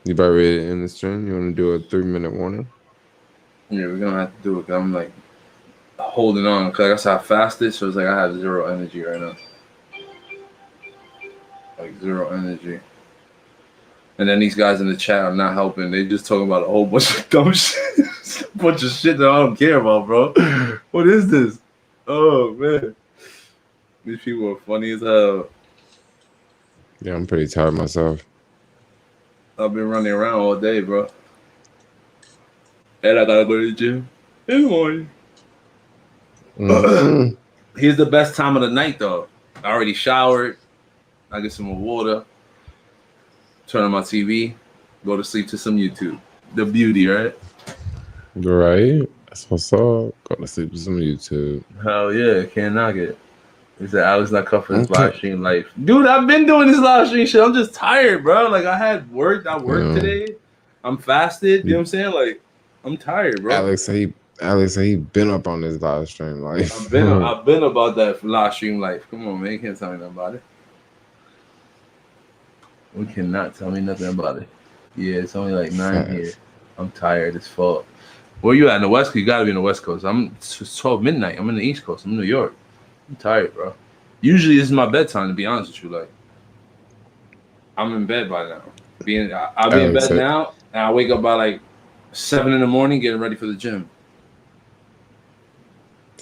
You about ready to end the stream? You want to do a 3-minute warning? Yeah, we're gonna have to do it. I'm like holding on because that's how I fasted. So it's like I have zero energy right now. Like zero energy. And then these guys in the chat are not helping. They just talking about a whole bunch of dumb shit. A bunch of shit that I don't care about, bro. What is this? Oh, man. These people are funny as hell. Yeah, I'm pretty tired myself. I've been running around all day, bro. And I gotta go to the gym in the morning. Mm-hmm. Here's the best time of the night, though. I already showered. I get some more water. Turn on my TV. Go to sleep to some YouTube. The beauty, right? Right. That's what's up. Go to sleep to some YouTube. Hell yeah. Can't knock it. He said, Alex not cut for this live stream life. Dude, I've been doing this live stream shit. I'm just tired, bro. Like, I had work. I worked today. I'm fasted. You know what I'm saying? Like, I'm tired, bro. Alex, he been up on this live stream life. I've been about that live stream life. Come on, man. You can't tell me nothing about it. We cannot tell me nothing about it. Yeah, it's only like 9 here. I'm tired as fuck. Where you at in the West Coast? You gotta be in the West Coast. It's 12 midnight. I'm in the East Coast. I'm in New York. I'm tired, bro. Usually this is my bedtime, to be honest with you. Like, I'm in bed by now. I'll be in bed now, and I wake up by like 7 in the morning, getting ready for the gym.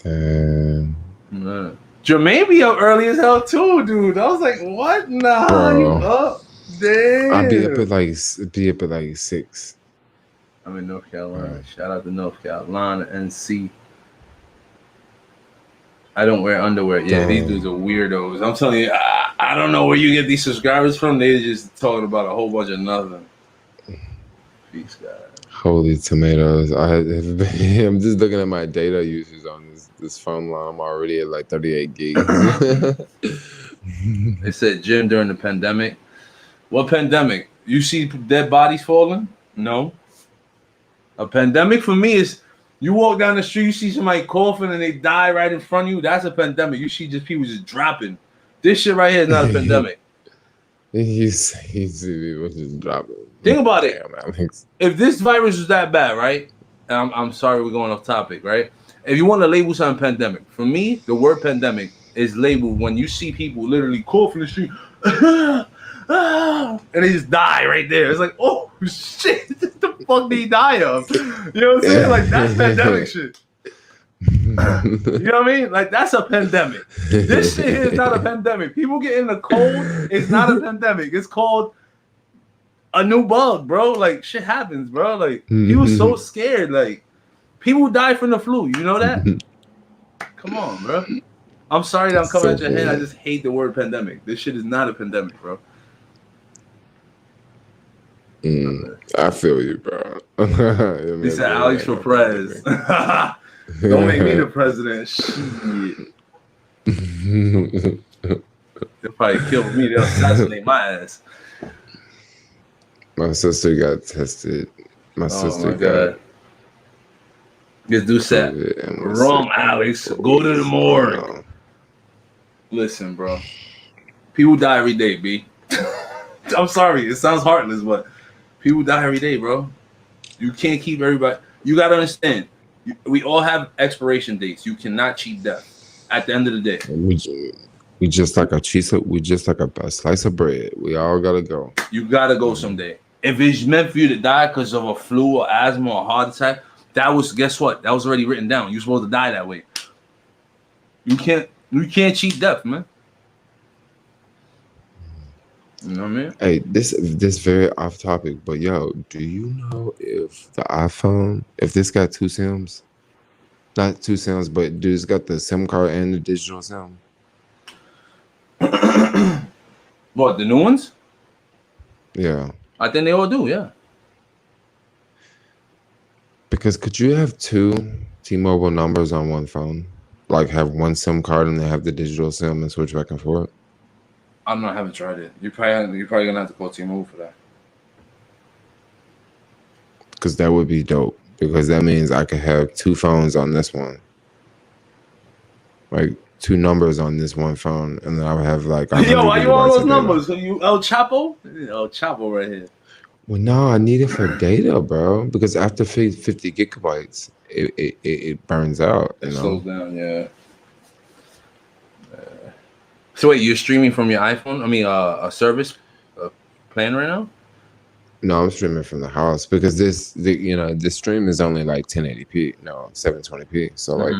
Damn. Man. Jermaine be up early as hell too, dude. I was like, what? Nah, bro. You up? Damn. I'll be up at like 6. I'm in North Carolina. Right. Shout out to North Carolina, NC. I don't wear underwear. Yeah, these dudes are weirdos. I'm telling you, I don't know where you get these subscribers from. They just talking about a whole bunch of nothing. Peace, guys. Holy tomatoes. I'm just looking at my data usage on this phone line. I'm already at like 38 gigs. They said gym during the pandemic. What pandemic? You see dead bodies falling? No. A pandemic for me is you walk down the street, you see somebody coughing and they die right in front of you. That's a pandemic. You see just people just dropping. This shit right here is not a pandemic. You see people just dropping. Think about it. If this virus is that bad, right? And I'm sorry we're going off topic, right? If you want to label something pandemic, for me, the word pandemic is labeled when you see people literally cough in the street. And they just die right there. It's like, oh shit, what the fuck did he die of? You know what I'm saying? Like, that's pandemic shit. You know what I mean? Like, that's a pandemic. This shit here is not a pandemic. People get in the cold, it's not a pandemic. It's called a new bug, bro. Like shit happens, bro. Like he was so scared. Like people die from the flu. You know that? Come on, bro. I'm sorry that I'm coming at your head. I just hate the word pandemic. This shit is not a pandemic, bro. I feel you, bro. He said Alex for prez. Don't make me the president. Shit. They'll probably kill me. They'll assassinate my ass. My sister got tested. My sister got. This dude said, wrong, Alex. Go to the morgue. Listen, bro. People die every day, B. I'm sorry. It sounds heartless, but people die every day, bro. You can't keep everybody. You got to understand. We all have expiration dates. You cannot cheat death at the end of the day. We just like a cheese. We just like a slice of bread. We all got to go. You got to go someday. If it's meant for you to die because of a flu or asthma or heart attack, guess what? That was already written down. You're supposed to die that way. You can't cheat death, man. You know what I mean? Hey, this very off topic, but yo, do you know if the iPhone, if this got two SIMs? Not two SIMs, but dude, it's got the SIM card and the digital SIM. What, the new ones? Yeah. I think they all do, yeah. Because could you have two T-Mobile numbers on one phone? Like have one SIM card and then have the digital SIM and switch back and forth? I haven't tried it. You're probably gonna have to call T-Mobile for that. Because that would be dope. Because that means I could have two phones on this one. Like two numbers on this one phone, and then I would have like. Yo, why you on those numbers? So you El Chapo? El Chapo right here. Well, no, I need it for data, bro. Because after 50 gigabytes, it burns out. It slows down, yeah. So wait, you're streaming from your iPhone? I mean, a service plan right now? No, I'm streaming from the house because this stream is only like 1080p, no 720p. So like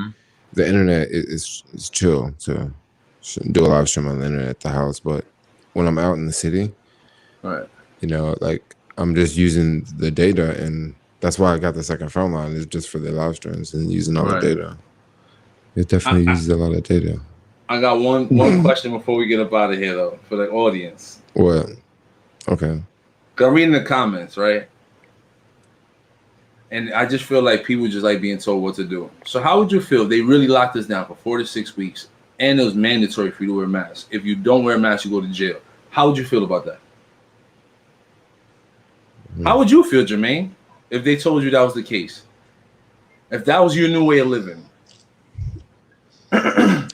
the internet is chill to do a live stream on the internet at the house. But when I'm out in the city, right, like I'm just using the data, and that's why I got the second phone line. Is just for the live streams and using all the data. It definitely uses a lot of data. I got one question before we get up out of here, though, for the audience. What? Okay. I'm reading the comments, right? And I just feel like people just like being told what to do. So how would you feel if they really locked us down for 4 to 6 weeks and it was mandatory for you to wear a mask? If you don't wear a mask, you go to jail. How would you feel about that? How would you feel, Jermaine, if they told you that was the case? If that was your new way of living?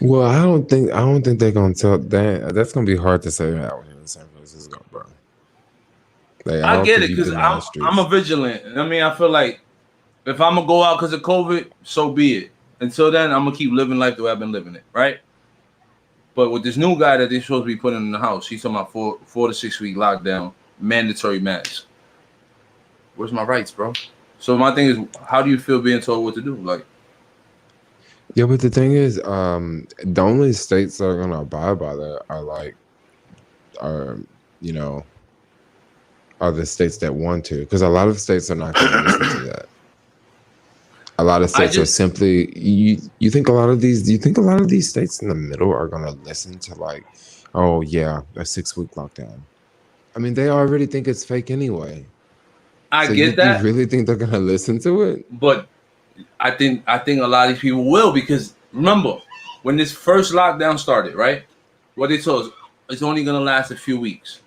Well, I don't think they're gonna tell that. That's gonna be hard to say out here in San Francisco, bro. Like, I get it because I'm a vigilant. I mean, I feel like if I'm gonna go out because of COVID, so be it. Until then, I'm gonna keep living life the way I've been living it, right? But with this new guy that they're supposed to be putting in the house, he's talking about 4 to 6 week lockdown, mandatory mask. Where's my rights, bro? So my thing is, how do you feel being told what to do? Like, yeah, but the thing is, the only states that are gonna abide by that are the states that want to, because a lot of states are not going to listen to that. A lot of states are simply. You think a lot of these states in the middle are going to listen to like, oh yeah, a 6 week lockdown? I mean, they already think it's fake anyway. I get that. You really think they're going to listen to it? But I think a lot of these people will, because remember when this first lockdown started, right? What they told us, it's only going to last a few weeks.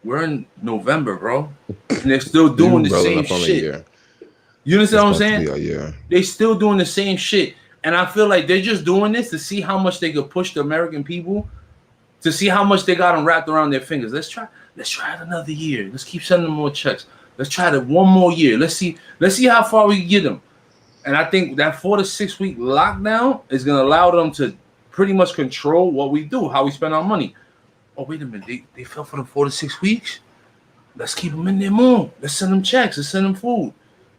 We're in November, bro, and they're still doing the same shit. You understand what I'm saying? Yeah. They still doing the same shit, and I feel like they're just doing this to see how much they could push the American people, to see how much they got them wrapped around their fingers. Let's try it another year. Let's keep sending them more checks. Let's try it one more year. Let's see how far we can get them. And I think that 4 to 6 week lockdown is gonna allow them to pretty much control what we do, how we spend our money. Oh, wait a minute. They fell for the 4 to 6 weeks? Let's keep them in there more. Let's send them checks. Let's send them food.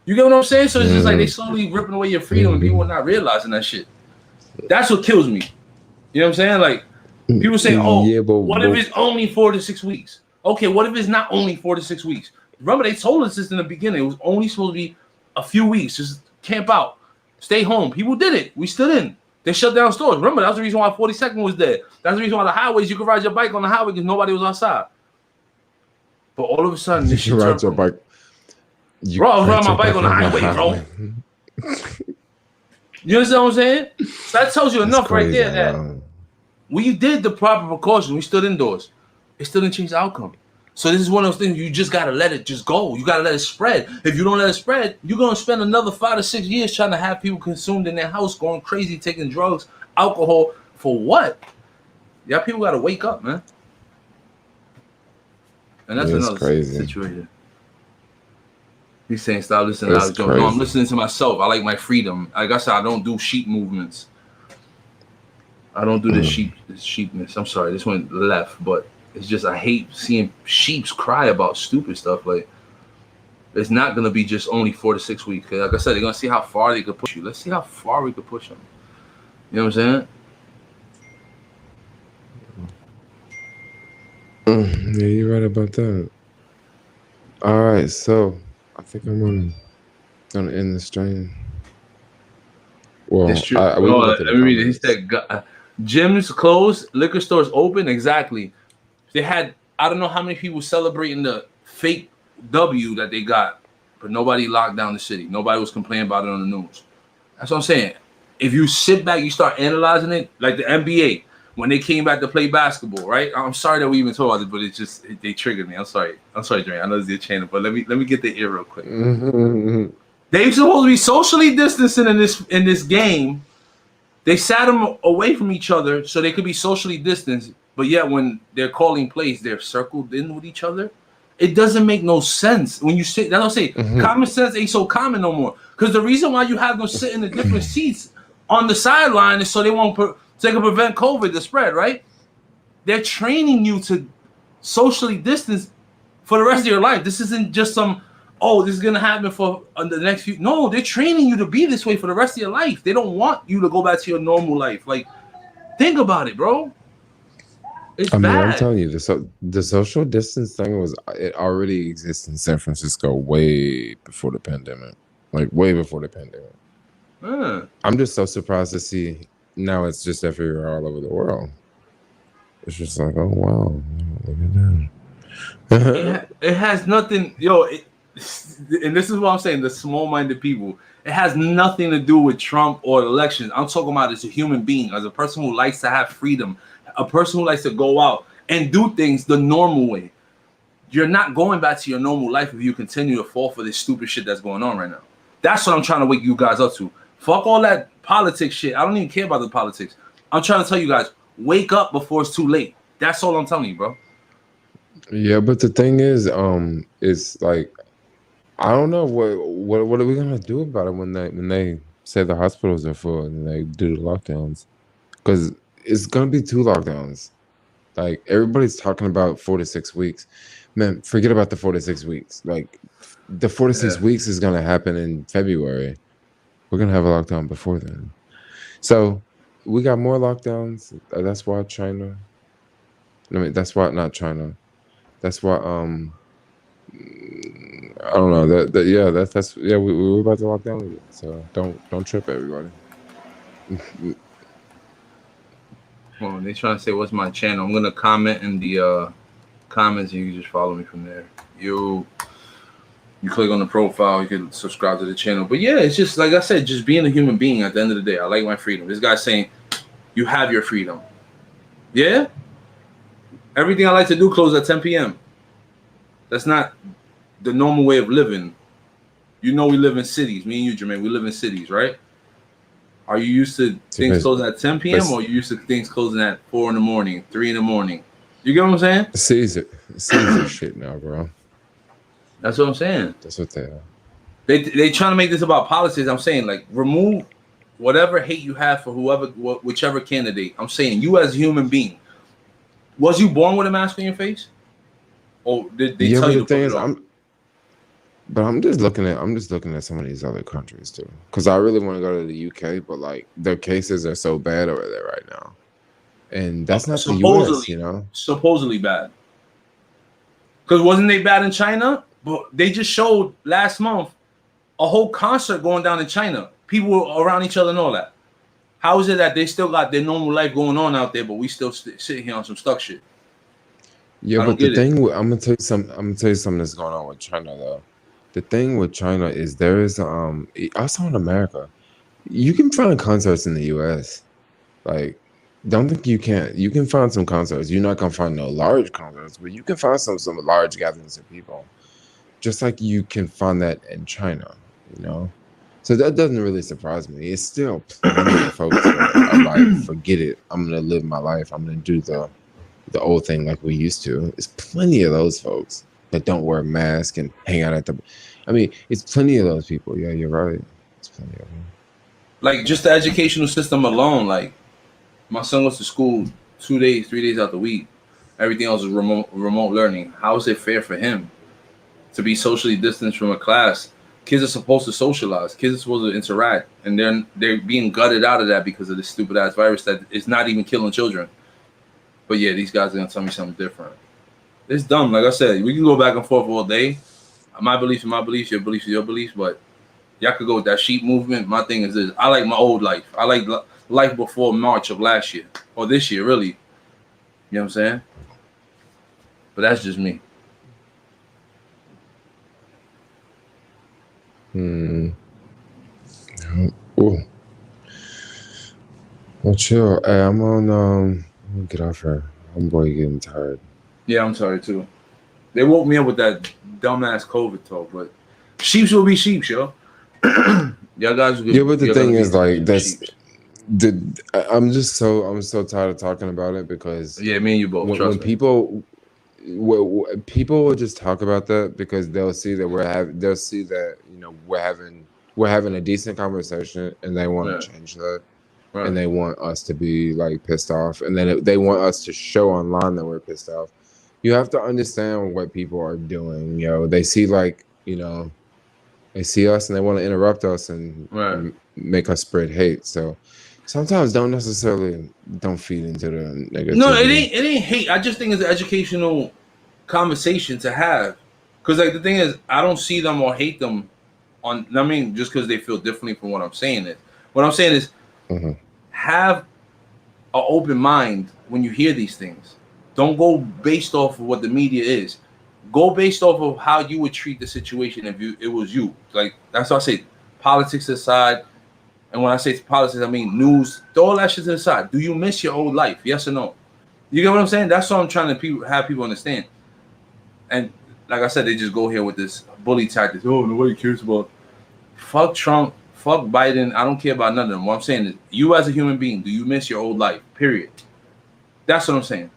You get what I'm saying? So it's just like they slowly ripping away your freedom and people are not realizing that shit. That's what kills me. You know what I'm saying? Like, people say, oh, yeah, what if it's only 4 to 6 weeks? Okay, what if it's not only 4 to 6 weeks? Remember, they told us this in the beginning. It was only supposed to be a few weeks. Just camp out, stay home. People did it. We stood in. They shut down stores. Remember, that's the reason why 42nd was dead. That's the reason why the highways, you could ride your bike on the highway because nobody was outside. But all of a sudden, this You shit ride turned your from, bike. bro, I was riding my bike on the highway, bro. You understand what I'm saying? So that tells you enough right there that we did the proper precaution. We stood indoors. It still didn't change the outcome. So this is one of those things you just gotta let it just go. You gotta let it spread. If you don't let it spread, you're gonna spend another 5 to 6 years trying to have people consumed in their house, going crazy, taking drugs, alcohol. For what? Yeah, people gotta wake up, man. And that's another situation. He's saying stop listening to Alex Jones. No, I'm listening to myself. I like my freedom. Like I said, I don't do sheep movements. I don't do this sheepness. I'm sorry, this went left, but it's just I hate seeing sheeps cry about stupid stuff. Like it's not gonna be just only 4 to 6 weeks. Like I said, they're gonna see how far they could push you. Let's see how far we could push them. You know what I'm saying? Yeah, you're right about that. All right, so I think I'm gonna end the stream. Well, it's true. Let me read it. He said, "Gyms closed, liquor stores open." Exactly. They had I don't know how many people celebrating the fake W that they got, but nobody locked down the city. Nobody was complaining about it on the news. That's what I'm saying. If you sit back, you start analyzing it, like the NBA when they came back to play basketball, right? I'm sorry that we even talked about it, but they triggered me. I'm sorry, Jermaine. I know it's your channel, but let me get the ear real quick. They supposed to be socially distancing in this game. They sat them away from each other so they could be socially distanced, but yet when they're calling plays, they're circled in with each other. It doesn't make no sense when you sit. That's what I say. Common sense ain't so common no more. Because the reason why you have them sit in the different seats on the sideline is so they can prevent COVID to spread, right? They're training you to socially distance for the rest of your life. This isn't just some, this is gonna happen for the next few. No, they're training you to be this way for the rest of your life. They don't want you to go back to your normal life. Like, think about it, bro. It's bad. I'm telling you, the social distance thing it already exists in San Francisco way before the pandemic. Like way before the pandemic. I'm just so surprised to see now it's just everywhere all over the world. It's just like, oh wow, look at that. It has nothing, and this is what I'm saying, the small-minded people. It has nothing to do with Trump or elections. I'm talking about as a human being, as a person who likes to have freedom, a person who likes to go out and do things the normal way. You're not going back to your normal life if you continue to fall for this stupid shit that's going on right now. That's what I'm trying to wake you guys up to. Fuck all that politics shit. I don't even care about the politics. I'm trying to tell you guys, wake up before it's too late. That's all I'm telling you, bro. Yeah, but the thing is, it's like, I don't know what are we gonna do about it when they say the hospitals are full and they do the lockdowns, because it's gonna be 2 lockdowns. Like everybody's talking about 4 to 6 weeks. Man, forget about the 4 to 6 weeks. Like the 4 to 6 weeks is gonna happen in February. We're gonna have a lockdown before then. So we got more lockdowns. That's why China. That's why not China. That's why I don't know. We're about to lock down with it. So don't trip, everybody. Well, they trying to say what's my channel. I'm gonna comment in the comments and you can just follow me from there. You click on the profile, you can subscribe to the channel. But yeah, it's just like I said, just being a human being at the end of the day. I like my freedom. This guy's saying you have your freedom. Yeah? Everything I like to do closes at 10 p.m. That's not the normal way of living. You know we live in cities. Me and you, Jermaine, we live in cities, right? Are you used to things closing at 10 p.m. or are you used to things closing at 4 in the morning, 3 in the morning? You get what I'm saying? Caesar shit now, bro. That's what I'm saying. That's what they are. They trying to make this about politics. I'm saying, like, remove whatever hate you have for whichever candidate. I'm saying, you as a human being, was you born with a mask on your face, or did they tell you to put it on? I'm just looking at some of these other countries too, because I really want to go to the UK, but like their cases are so bad over there right now, and that's not the US, you know. Supposedly bad. Because wasn't they bad in China? But they just showed last month a whole concert going down in China. People were around each other and all that. How is it that they still got their normal life going on out there, but we still sitting here on some stuck shit? Yeah, but the thing I'm gonna tell you something that's going on with China though. The thing with China is there is also in America, you can find concerts in the US. Like, don't think you can't. You can find some concerts. You're not gonna find no large concerts, but you can find some large gatherings of people. Just like you can find that in China, you know. So that doesn't really surprise me. It's still plenty of folks that are like, forget it. I'm gonna live my life. I'm gonna do the old thing like we used to. It's plenty of those folks that don't wear masks and hang out at the. I mean, it's plenty of those people. Yeah, you're right. It's plenty of them. Like just the educational system alone. Like my son goes to school 2 days, 3 days out the week. Everything else is remote learning. How is it fair for him to be socially distanced from a class? Kids are supposed to socialize. Kids are supposed to interact, and they're being gutted out of that because of this stupid ass virus that is not even killing children. But yeah, these guys are gonna tell me something different. It's dumb. Like I said, we can go back and forth all day. My beliefs are my beliefs, your beliefs are your beliefs, but y'all could go with that sheep movement. My thing is this: I like my old life. I like life before March of last year or this year, really. You know what I'm saying? But that's just me. Ooh. Well, chill. Hey, I'm on. I'm gonna get off here. I'm boy getting tired. Yeah, I'm sorry too. They woke me up with that dumbass COVID talk, but sheeps will be sheeps, yo. Y'all guys. Yeah, but the thing is, like, I'm so tired of talking about it because yeah, me and you both. When people will just talk about that because they'll see that we're having a decent conversation and they want to change that. Right. And they want us to be like pissed off, and then they want us to show online that we're pissed off. You have to understand what people are doing. They see they see us and they want to interrupt us and make us spread hate. So sometimes don't feed into the negativity. No, it ain't hate. I just think it's an educational conversation to have. Because like the thing is, I don't see them or hate them just because they feel differently from what I'm saying is. What I'm saying is have an open mind when you hear these things. Don't go based off of what the media is. Go based off of how you would treat the situation if it was you. Like that's why I say politics aside. And when I say politics, I mean news. Throw all that shit to the side. Do you miss your old life? Yes or no? You get what I'm saying? That's what I'm trying to have people understand. And like I said, they just go here with this bully tactics. Oh, nobody cares about. Fuck Trump. Fuck Biden. I don't care about none of them. What I'm saying is, you as a human being, do you miss your old life? Period. That's what I'm saying.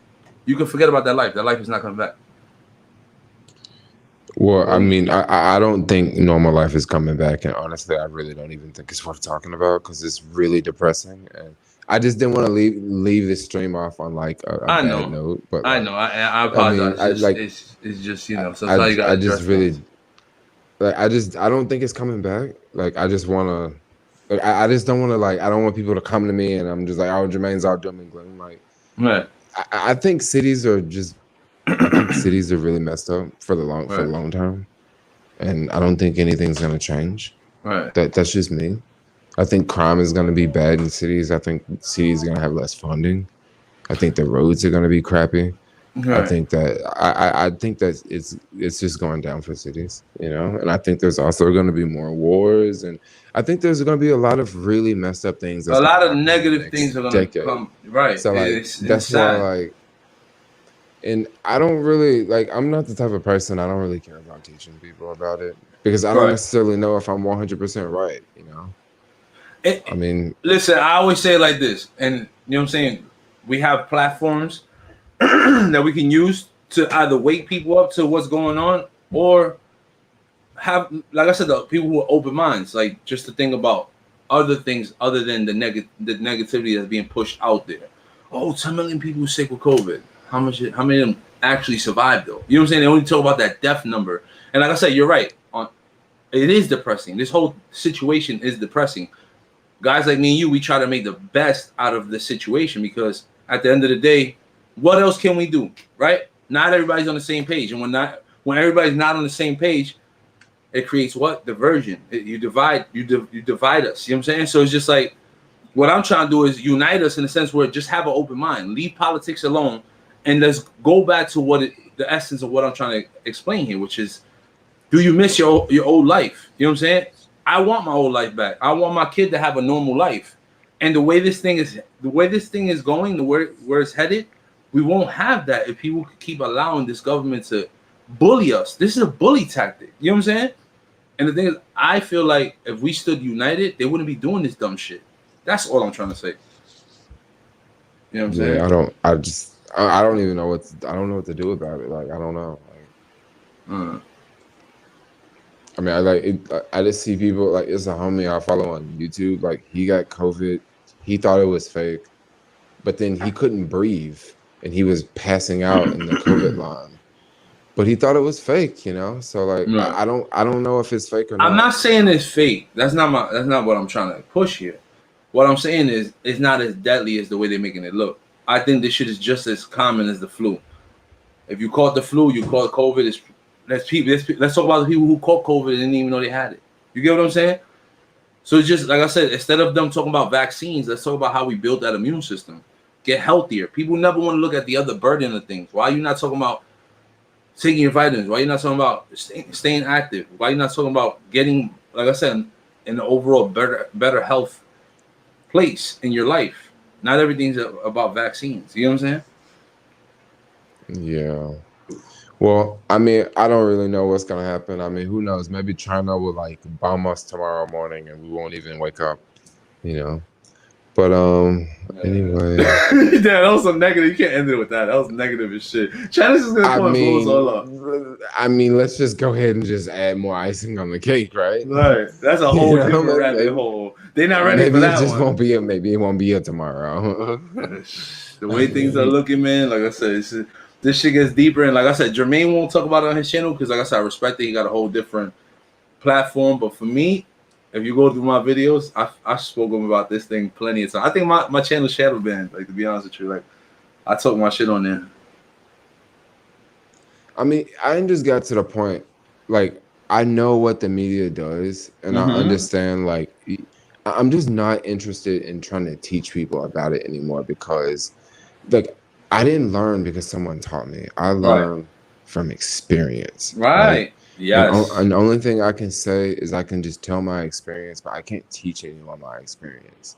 You can forget about that life. That life is not coming back. Well, I mean, I don't think normal life is coming back, and honestly, I really don't even think it's worth talking about because it's really depressing. And I just didn't want to leave this stream off on like a bad note. But I know. I apologize. It's just sometimes you gotta just really. Like I don't think it's coming back. Like I just want to, I just don't want to I don't want people to come to me and I'm just like, oh, Jermaine's all doom and gloom. Like, right. I think cities are really messed up for the long term, and I don't think anything's gonna change. Right. That's just me. I think crime is gonna be bad in cities. I think cities are gonna have less funding. I think the roads are gonna be crappy. Right. I think that it's just going down for cities, and I think there's also going to be more wars, and I think there's going to be a lot of really messed up things. A lot of negative things are going to come. Right. So that's why and I don't really I'm not the type of person. I don't really care about teaching people about it because I don't necessarily know if I'm 100% right. I mean, listen, I always say it like this, and you know what I'm saying. We have platforms that we can use to either wake people up to what's going on or have, like I said, the people who are open minds, like just to think about other things other than the negativity that's being pushed out there. Oh, 10 million people sick with COVID. How many of them actually survived though? You know what I'm saying? They only talk about that death number. And like I said, you're right. It is depressing. This whole situation is depressing. Guys like me and you, we try to make the best out of the situation because at the end of the day, what else can we do, right? not everybody's on the same page, and when everybody's not on the same page, it creates what? Diversion. You divide us. You know what I'm saying? So it's just like what I'm trying to do is unite us in the sense where just have an open mind, leave politics alone, and let's go back to the essence of what I'm trying to explain here, which is, do you miss your old life? You know what I'm saying? I want my old life back. I want my kid to have a normal life. And the way this thing is going, where it's headed, we won't have that if people keep allowing this government to bully us. This is a bully tactic. You know what I'm saying? And the thing is, I feel like if we stood united, they wouldn't be doing this dumb shit. That's all I'm trying to say. You know what I'm saying? I don't even know I don't know what to do about it. Like, I don't know. Like, I mean, I just see people, like, it's a homie I follow on YouTube. Like, he got COVID. He thought it was fake, but then he couldn't breathe, and he was passing out in the COVID line. But he thought it was fake, you know. So like, I don't know if it's fake or not. I'm not saying it's fake. That's not what I'm trying to push here. What I'm saying is, it's not as deadly as the way they're making it look. I think this shit is just as common as the flu. If you caught the flu, you caught COVID. Let's talk about the people who caught COVID and didn't even know they had it. You get what I'm saying? So it's just like I said, instead of them talking about vaccines, let's talk about how we build that immune system. Get healthier. People never want to look at the other burden of things. Why are you not talking about taking your vitamins? Why are you not talking about staying active? Why are you not talking about getting, like I said, in the overall better health place in your life? Not everything's about vaccines. You know what I'm saying? Yeah. Well, I mean, I don't really know what's gonna happen. I mean, who knows? Maybe China will like bomb us tomorrow morning, and we won't even wake up. You know. But anyway. Damn, that was so negative. You can't end it with that. That was negative as shit. China's just gonna come and blow us all up. I mean, let's just go ahead and just add more icing on the cake, right? Right. That's a whole different rabbit hole. They're not ready for that one. Maybe it won't be tomorrow. The way things are looking, man, like I said, this shit gets deeper. And like I said, Jermaine won't talk about it on his channel because, like I said, I respect that he got a whole different platform. But for me, if you go through my videos, I spoke about this thing plenty of times. I think my channel's shadow banned, like, to be honest with you. Like, I talk my shit on there. I mean, I just got to the point, like, I know what the media does, and I understand, like, I'm just not interested in trying to teach people about it anymore because, like, I didn't learn because someone taught me. I learned from experience. Right. Yes. And the only thing I can say is I can just tell my experience, but I can't teach anyone my experience.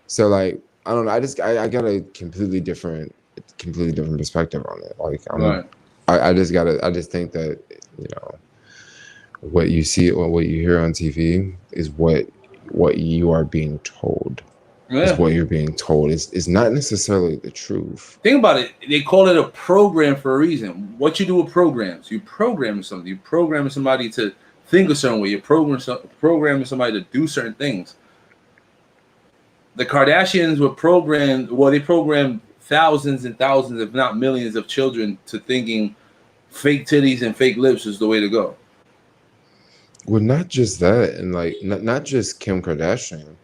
So, like, I don't know. I got a completely different perspective on it. Like, I just think that, you know, what you see or what you hear on TV is what you are being told. Yeah. Is what you're being told. It's not necessarily the truth. Think about it. They call it a program for a reason. What you do with programs, you program something. You program somebody to think a certain way. You programming somebody to do certain things. The Kardashians were programmed. Well, they programmed thousands and thousands, if not millions, of children to thinking fake titties and fake lips is the way to go. Well, not just that, and like not just Kim Kardashian.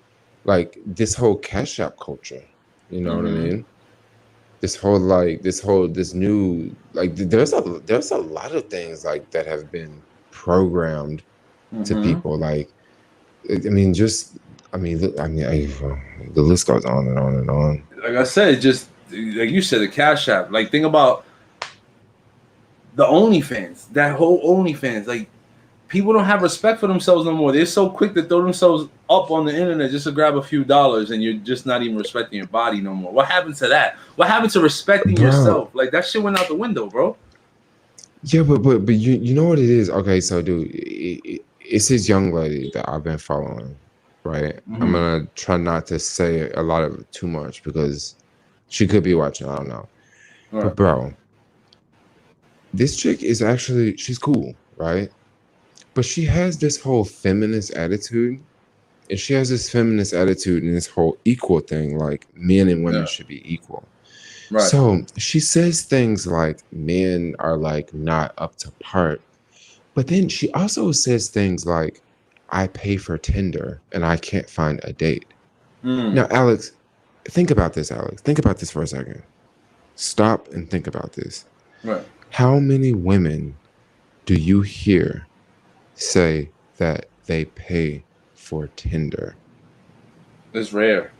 Like this whole Cash App culture, you know what I mean? This new, like, there's a lot of things like that have been programmed to people. Like, I mean, the list goes on and on and on. Like I said, just like you said, the Cash App. Like, think about the OnlyFans. That whole OnlyFans, like. People don't have respect for themselves no more. They're so quick to throw themselves up on the internet just to grab a few dollars, and you're just not even respecting your body no more. What happened to that? What happened to respecting yourself? Like, that shit went out the window, bro. Yeah, but you know what it is? Okay, so dude, it's this young lady that I've been following, right? I'm gonna try not to say a lot of too much because she could be watching. I don't know, but bro, this chick is actually, she's cool, right? But she has this whole feminist attitude, and she has this feminist attitude and this whole equal thing, like men and women should be equal. Right. So she says things like men are like not up to par, but then she also says things like, I pay for Tinder and I can't find a date. Now, Alex, think about this, Alex. Think about this for a second. Stop and think about this. Right. How many women do you hear say that they pay for Tinder? It's rare.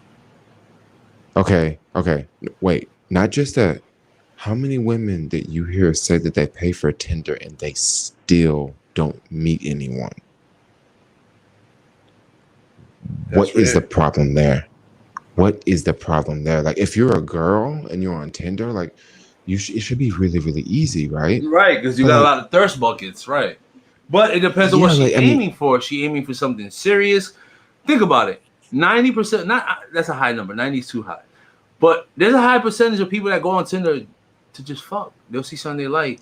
Okay, wait, not just that. How many women did you hear say that they pay for Tinder and they still don't meet anyone? That's What is the rare. problem there? What is the problem there? Like, if you're a girl and you're on Tinder, like, it should be really, really easy, right? Right, because you But got a like, lot of thirst buckets, right? But it depends on what yeah, she's like, I mean, aiming for. Is she aiming for something serious? Think about it. 90%, not that's a high number. 90 is too high. But there's a high percentage of people that go on Tinder to just fuck. They'll see something they like,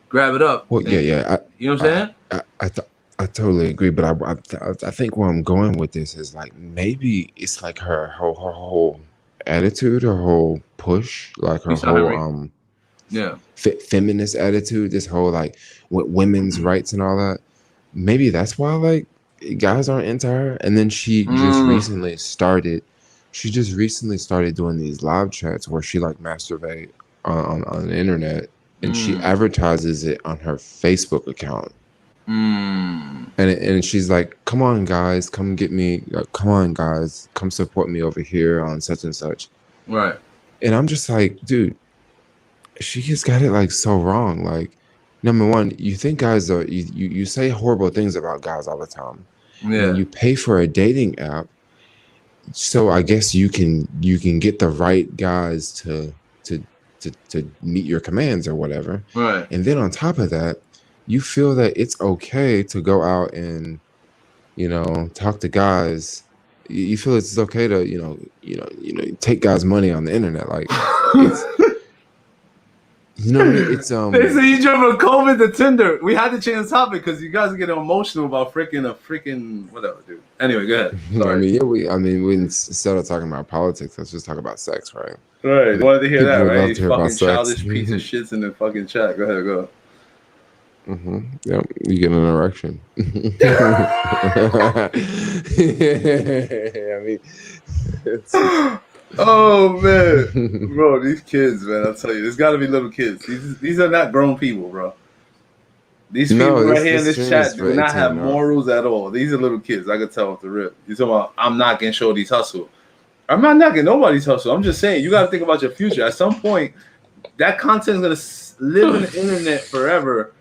grab it up, well, and yeah, you know what I'm I, saying? I totally agree. But I think where I'm going with this is like maybe it's like her whole attitude, her whole push, like You her saw whole Henry. Yeah. feminist attitude, this whole like with women's rights and all that. Maybe that's why like guys aren't into her. And then she just recently started doing these live chats where she like masturbate on the internet, and she Mm. advertises it on her Facebook account. Mm. And she's like, come on guys, come get me, come on guys, come support me over here on such and such. Right. And I'm just like, dude, she just got it like so wrong. Like, number one, you think guys are you say horrible things about guys all the time, and then Yeah. you pay for a dating app, so I guess you can get the right guys to meet your commands or whatever. Right. And then on top of that, you feel that it's okay to go out and talk to guys. You feel it's okay to take guys' money on the internet. Like, it's you know what I mean? It's They say you drove from COVID to Tinder. We had to change the topic because you guys are getting emotional about freaking whatever, dude. Anyway, go ahead. I Sorry. mean, yeah, we instead of talking about politics, let's just talk about sex, right? Right. You wanted to hear that, People would right? love You to hear about fucking sex. childish piece of shits in the fucking chat. Go ahead, go. Yep, you get an erection. I mean, Oh man, bro, these kids, man, I'll tell you, there's got to be little kids. These are not grown people, bro. These people no, right here in this this stream chat is for do not 18 have and up. morals at all. These are little kids. I could tell with the rip. You talking about? I'm not getting Shorty's hustle. I'm not knocking nobody's hustle. I'm just saying you got to think about your future. At some point, that content is gonna live in the internet forever.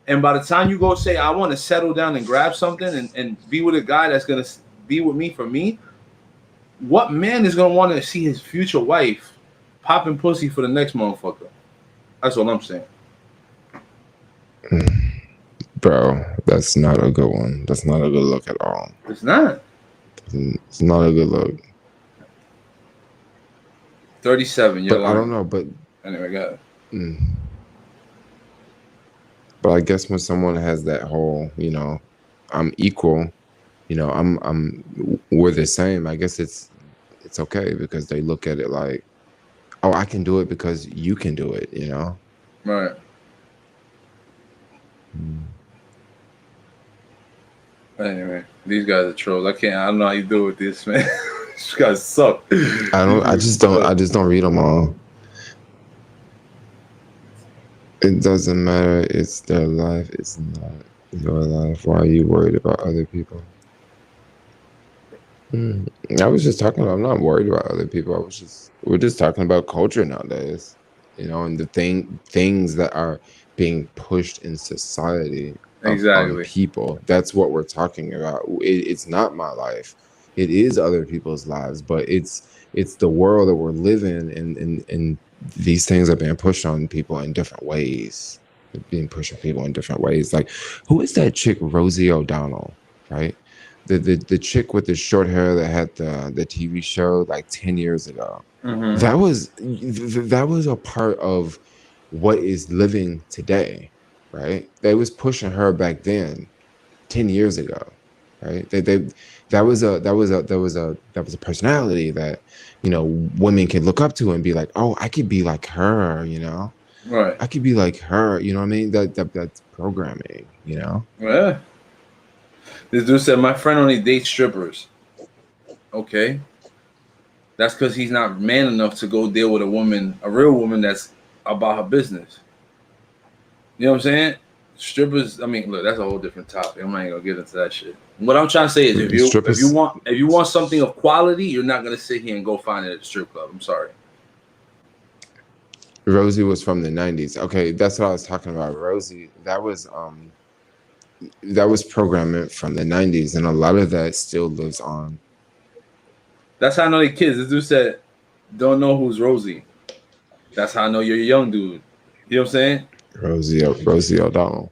And by the time you go say, I want to settle down and grab something and be with a guy that's gonna be with me for me, what man is gonna want to see his future wife popping pussy for the next motherfucker? That's what I'm saying. Bro, that's not a good one. That's not a good look at all. It's not. It's not a good look. 37. You're But lying. I don't know. But Anyway, go ahead. But I guess when someone has that whole, I'm equal, we're the same. I guess it's okay because they look at it like, oh, I can do it because you can do it, Right. Anyway, these guys are trolls. I don't know how you do with this, man. These guys suck. I just don't read them all. It doesn't matter. It's their life. It's not your life. Why are you worried about other people? I was just talking about, I'm not worried about other people. We're just talking about culture nowadays, and the things that are being pushed in society on Exactly. people. That's what we're talking about. It's not my life. It is other people's lives, but it's the world that we're living in, and these things are being pushed on people in different ways. They're being pushed on people in different ways. Like, who is that chick, Rosie O'Donnell, right? The chick with the short hair that had the TV show like 10 years ago. Mm-hmm. That was a part of what is living today, right? They was pushing her back then, 10 years ago, right? That was a personality that women can look up to and be like, oh, I could be like her, Right. I could be like her, you know what I mean? That's programming, Yeah. This dude said, my friend only dates strippers. Okay. That's because he's not man enough to go deal with a real woman that's about her business. You know what I'm saying? Strippers. I mean, look, that's a whole different topic. I'm not even gonna get into that shit. What I'm trying to say is, if you want something of quality, you're not gonna sit here and go find it at a strip club. I'm sorry. Rosie was from the 90s. Okay, that's what I was talking about. Rosie, that was programming from the 90s, and a lot of that still lives on. That's how I know they kids. This dude said, "Don't know who's Rosie." That's how I know you're a young dude. You know what I'm saying? Rosie O'Donnell.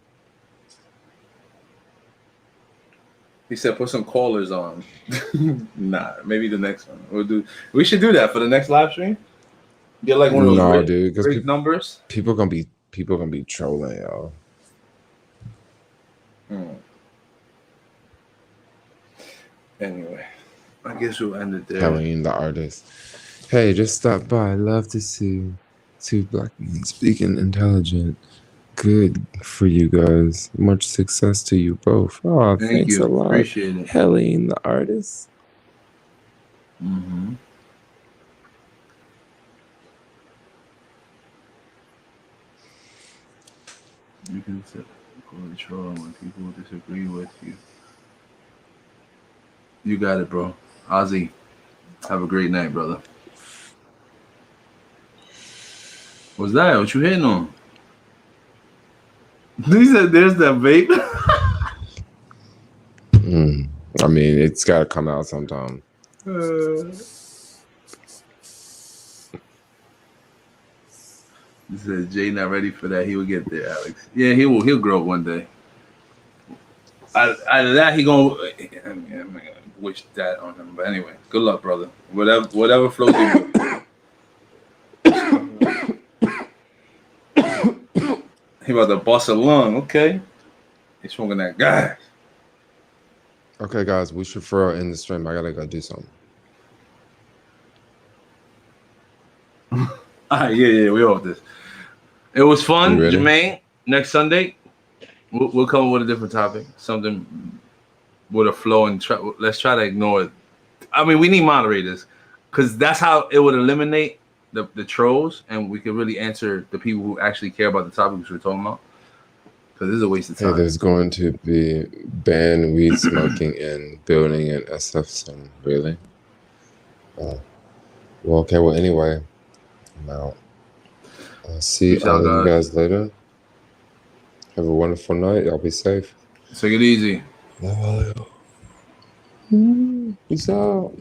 He said, "Put some callers on." Nah, maybe the next one. We should do that for the next live stream. Get like one of those big numbers. People gonna be trolling, y'all. Anyway, I guess we'll end it there. Helene, the artist. Hey, just stop by. Love to see two black men speaking intelligent. Good for you guys. Much success to you both. Oh, thanks a lot. Appreciate it. Helene, the artist. Mm-hmm. You can control when people disagree with you. You got it, bro. Ozzy, have a great night, brother. What's that? What you hitting on? He said, "There's that vape." I mean, it's got to come out sometime. He said, "Jay not ready for that. He will get there, Alex. Yeah, he will. He'll grow up one day. Out of that, he gonna. I'm gonna wish that on him. But anyway, good luck, brother. Whatever floats your boat. He about to bust a lung. Okay, he's smoking that gas. Okay, guys, we should throw in the stream. I gotta go do something. Yeah, we off this. It was fun, Jermaine. Next Sunday, we'll come up with a different topic, something with a flow, and let's try to ignore it. I mean, we need moderators because that's how it would eliminate the trolls, and we could really answer the people who actually care about the topics we're talking about. Because this is a waste of time. Hey, there's going to be ban weed smoking in building in SF soon. Really? Well, okay. Well, anyway, I'm out. I'll see all of you guys later. Have a wonderful night. Y'all be safe. Take it easy. Peace out.